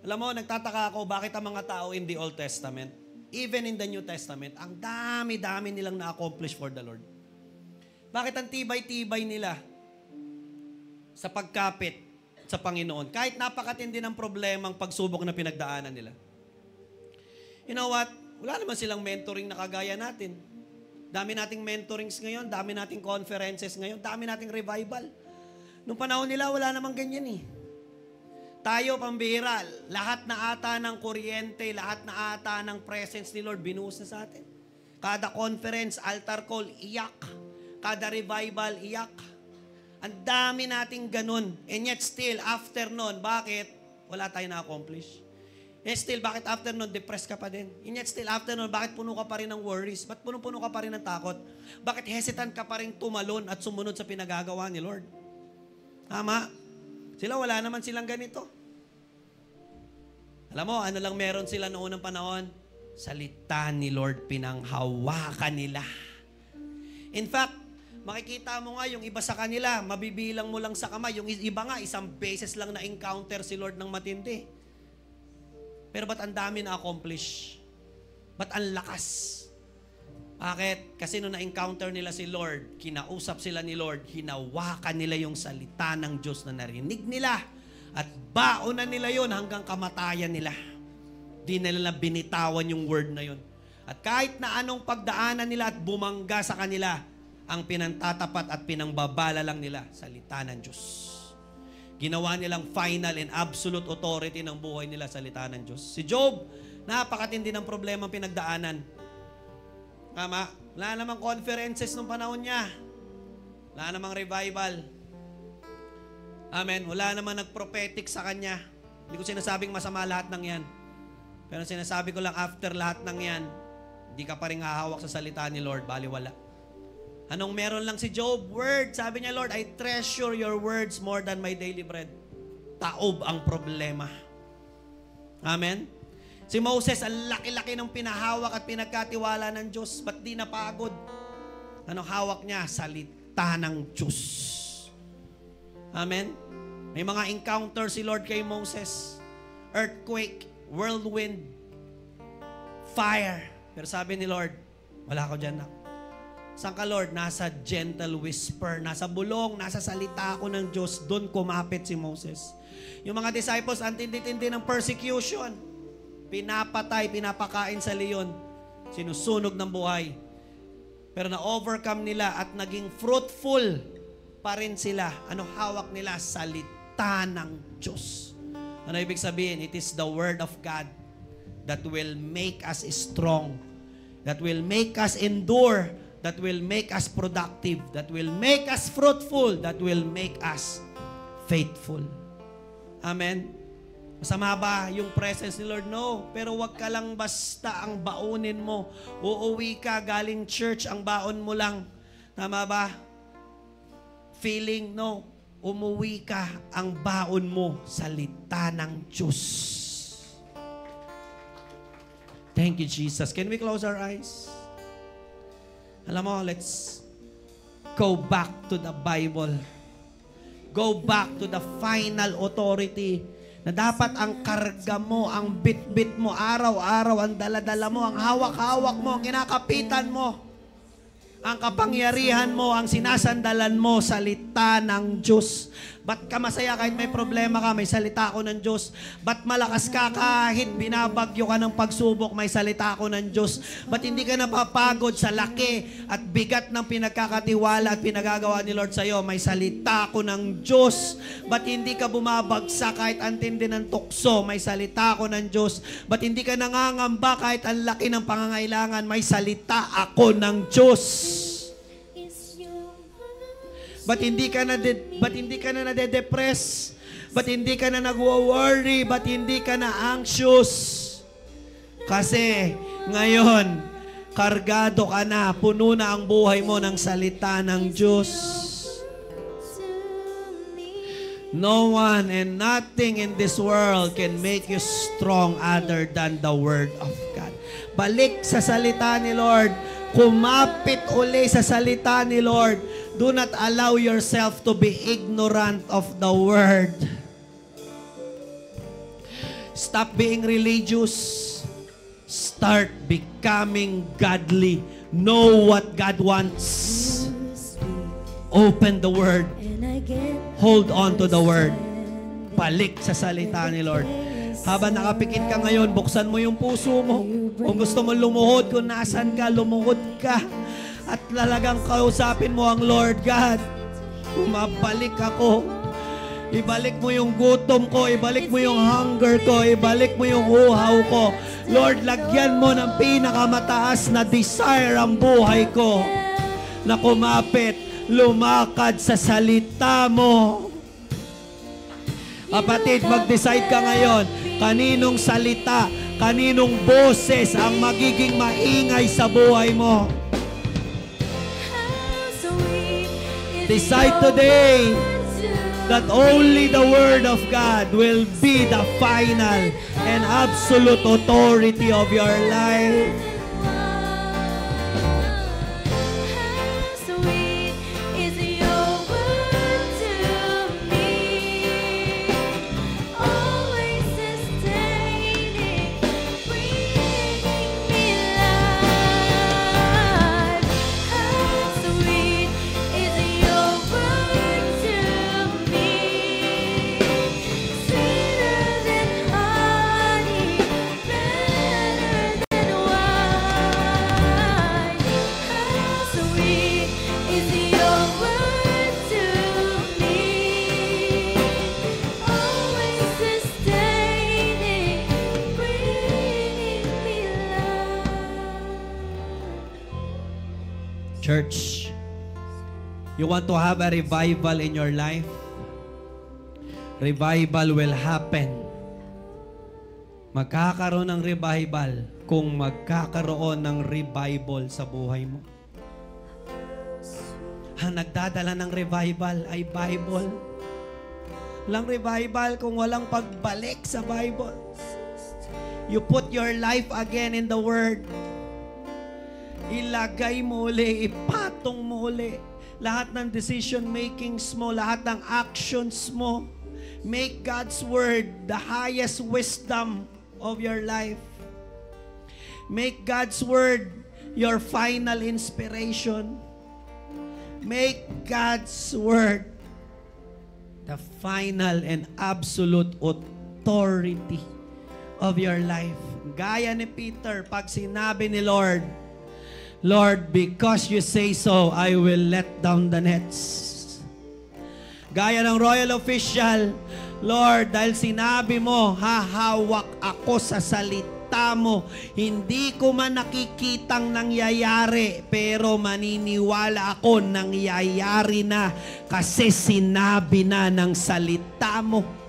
Alam mo, nagtataka ako, bakit ang mga tao in the Old Testament, even in the New Testament, ang dami-dami nilang na-accomplish for the Lord. Bakit ang tibay-tibay nila sa pagkapit sa Panginoon? Kahit napakatindi ng problemang pagsubok na pinagdaanan nila. You know what? Wala naman silang mentoring na kagaya natin. Dami nating mentorings ngayon, dami nating conferences ngayon, dami nating revival. Nung panahon nila, wala namang ganyan eh. Tayo, pambihira, lahat na ata ng kuryente, lahat na ata ng presence ni Lord, binuhos na sa atin. Kada conference, altar call, iyak. Kada revival, iyak. Ang dami nating ganun. And yet still, after nun, bakit? Wala tayong na-accomplish. And still, bakit after nun, depressed ka pa din? And yet still, after nun, bakit puno ka pa rin ng worries? Ba't puno-puno ka pa rin ng takot? Bakit hesitant ka pa rin tumalon at sumunod sa pinagagawa ni Lord? Tama? Sila, wala naman silang ganito. Alam mo, ano lang meron sila noon ng panahon? Salita ni Lord, pinanghawakan nila. In fact, makikita mo nga yung iba sa kanila, mabibilang mo lang sa kamay. Yung iba nga, isang beses lang na-encounter si Lord ng matindi. Pero ba't ang dami na-accomplish? Ba't ang lakas? Bakit? Kasi nung na-encounter nila si Lord, kinausap sila ni Lord, hinawakan nila yung salita ng Diyos na narinig nila at baonan nila yon hanggang kamatayan nila. Di nila binitawan yung word na yon. At kahit na anong pagdaanan nila at bumangga sa kanila, ang pinantatapat at pinangbabala lang nila, salita ng Diyos. Ginawa nilang final and absolute authority ng buhay nila, salita ng Diyos. Si Job, Napakatindi ng problema ang pinagdaanan. Tama? Wala namang conferences nung panahon niya. Wala namang revival. Amen? Wala namang nag-prophetic sa kanya. Hindi ko sinasabing masama lahat ng yan. Pero sinasabi ko lang, after lahat ng yan, hindi ka pa rin hahawak sa salita ni Lord. Baliwala. Anong meron lang si Job? Word. Sabi niya, Lord, I treasure your words more than my daily bread. Taob ang problema. Amen? Si Moses, ang laki-laki ng pinahawak at pinagkatiwala ng Diyos. Ba't di napagod? Anong hawak niya? Salita ng Diyos. Amen? May mga encounter si Lord kay Moses. Earthquake, whirlwind, fire. Pero sabi ni Lord, wala ko dyan na. Saan ka, Lord? Nasa gentle whisper, nasa bulong, nasa salita ko ng Diyos. Doon kumapit si Moses. Yung mga disciples, ang tindi-tindi ng persecution. Pinapatay, pinapakain sa leon. Sinusunog ng buhay. Pero na-overcome nila at naging fruitful pa rin sila. Anong hawak nila? Salita ng Diyos. Ano ibig sabihin? It is the Word of God that will make us strong, that will make us endure, that will make us productive, that will make us fruitful, that will make us faithful. Amen? Masama ba yung presence ni Lord? No. Pero wag ka lang basta ang baunin mo. Uuwi ka, galing church, ang baon mo lang. Tama ba? Feeling? No. Umuwi ka, ang baon mo, salita ng Diyos. Thank you, Jesus. Can we close our eyes? Alam mo, let's go back to the Bible. Go back to the final authority na dapat ang karga mo, ang bit-bit mo, araw-araw, ang dala-dala mo, ang hawak-hawak mo, ang kinakapitan mo, ang kapangyarihan mo, ang sinasandalan mo, salita ng Diyos. Ba't ka masaya kahit may problema ka, may salita ko ng Diyos? Ba't malakas ka kahit binabagyo ka ng pagsubok, may salita ko ng Diyos? Ba't hindi ka napapagod sa laki at bigat ng pinagkakatiwala at pinagagawa ni Lord sa'yo? May salita ko ng Diyos. Ba't hindi ka bumabagsak kahit antindi ng tukso? May salita ko ng Diyos. Ba't hindi ka nangangamba kahit ang laki ng pangangailangan? May salita ako ng Diyos. Ba't hindi ka na nade-depress? Ba't hindi ka na nagwo-worry? Ba't hindi ka na anxious? Kasi ngayon, kargado ka na, puno na ang buhay mo ng salita ng Diyos. No one and nothing in this world can make you strong other than the Word of God. Balik sa salita ni Lord. Kumapit uli sa salita ni Lord. Do not allow yourself to be ignorant of the Word. Stop being religious. Start becoming godly. Know what God wants. Open the Word. Hold on to the Word. Balik sa salita ni Lord. Habang nakapikit ka ngayon, buksan mo yung puso mo. Kung gusto mo lumuhod, kung nasan ka, lumuhod ka. At talagang kausapin mo ang Lord God. Kumabalik ako. Ibalik mo yung gutom ko. Ibalik mo yung hunger ko. Ibalik mo yung uhaw ko. Lord, lagyan mo ng pinakamataas na desire ang buhay ko. Na kumapit, lumakad sa salita mo. Kapatid, mag-decide ka ngayon. Kaninong salita, kaninong boses ang magiging maingay sa buhay mo. Decide today that only the Word of God will be the final and absolute authority of your life. Church, you want to have a revival in your life? Revival will happen. Magkakaroon ng revival kung magkakaroon ng revival sa buhay mo. Ang nagdadala ng revival ay Bible. Walang revival kung walang pagbalik sa Bible. You put your life again in the Word. Ilagay mo uli, ipatong mo uli. Lahat ng decision makings mo, lahat ng actions mo. Make God's Word the highest wisdom of your life. Make God's Word your final inspiration. Make God's Word the final and absolute authority of your life. Gaya ni Peter, pag sinabi ni Lord, Lord, because you say so, I will let down the nets. Gaya ng royal official, Lord, dahil sinabi mo, hahawak ako sa salita mo. Hindi ko man nakikitang nangyayari, pero maniniwala ako nangyayari na kasi sinabi na ng salita mo.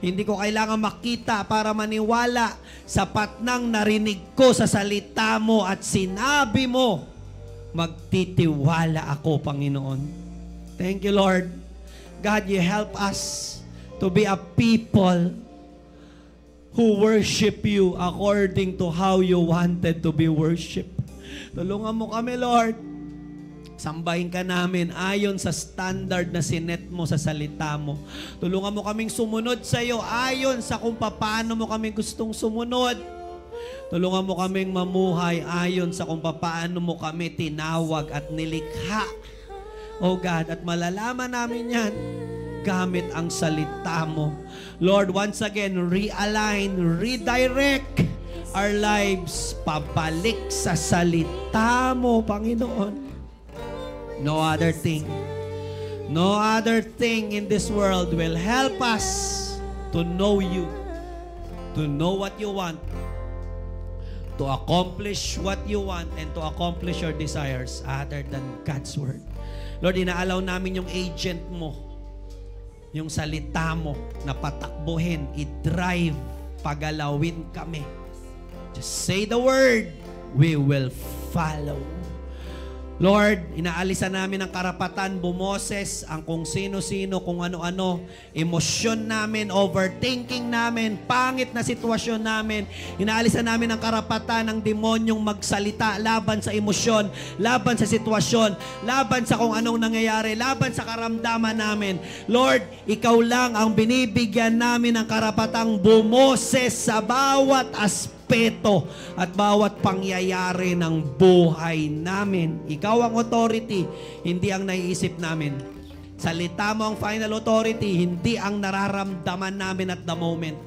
Hindi ko kailangan makita para maniwala. Sapat nang narinig ko sa salita mo at sinabi mo, magtitiwala ako, Panginoon. Thank you, Lord. God, you help us to be a people who worship you according to how you wanted to be worshipped. Tulungan mo kami, Lord. Sambahin ka namin ayon sa standard na sinet mo sa salita mo. Tulungan mo kaming sumunod sa iyo ayon sa kung paano mo kami gustong sumunod. Tulungan mo kaming mamuhay ayon sa kung paano mo kami tinawag at nilikha. Oh God, at malalaman namin yan gamit ang salita mo. Lord, once again, realign, redirect our lives pabalik sa salita mo, Panginoon. No other thing in this world will help us to know you, to know what you want, to accomplish what you want, and to accomplish your desires other than God's Word. Lord, inaalaw namin yung agent mo, yung salita mo na patakbuhin, i-drive, pagalawin kami. Just say the word, we will follow. Lord, inaalisan namin ang karapatan, bumoses ang kung sino-sino, kung ano-ano, emosyon namin, overthinking namin, pangit na sitwasyon namin. Inaalisan namin ang karapatan ng demonyong magsalita laban sa emosyon, laban sa sitwasyon, laban sa kung anong nangyayari, laban sa karamdaman namin. Lord, ikaw lang ang binibigyan namin ng karapatang bumoses sa bawat aspeto at bawat pangyayari ng buhay namin. Ikaw ang authority, hindi ang naiisip namin. Salita mo ang final authority, hindi ang nararamdaman namin at the moment.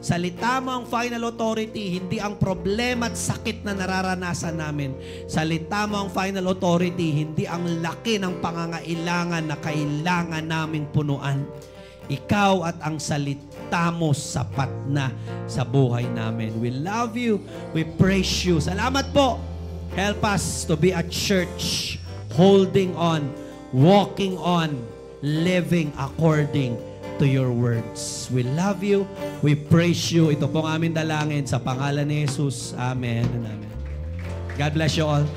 Salita mo ang final authority, hindi ang problema at sakit na nararanasan namin. Salita mo ang final authority, hindi ang laki ng pangangailangan na kailangan naming punuan. Ikaw at ang salita mo sapat na sa buhay namin. We love you. We praise you. Salamat po. Help us to be a church holding on, walking on, living according to your words. We love you. We praise you. Ito pong aming dalangin sa pangalan ni Jesus. Amen and amen. God bless you all.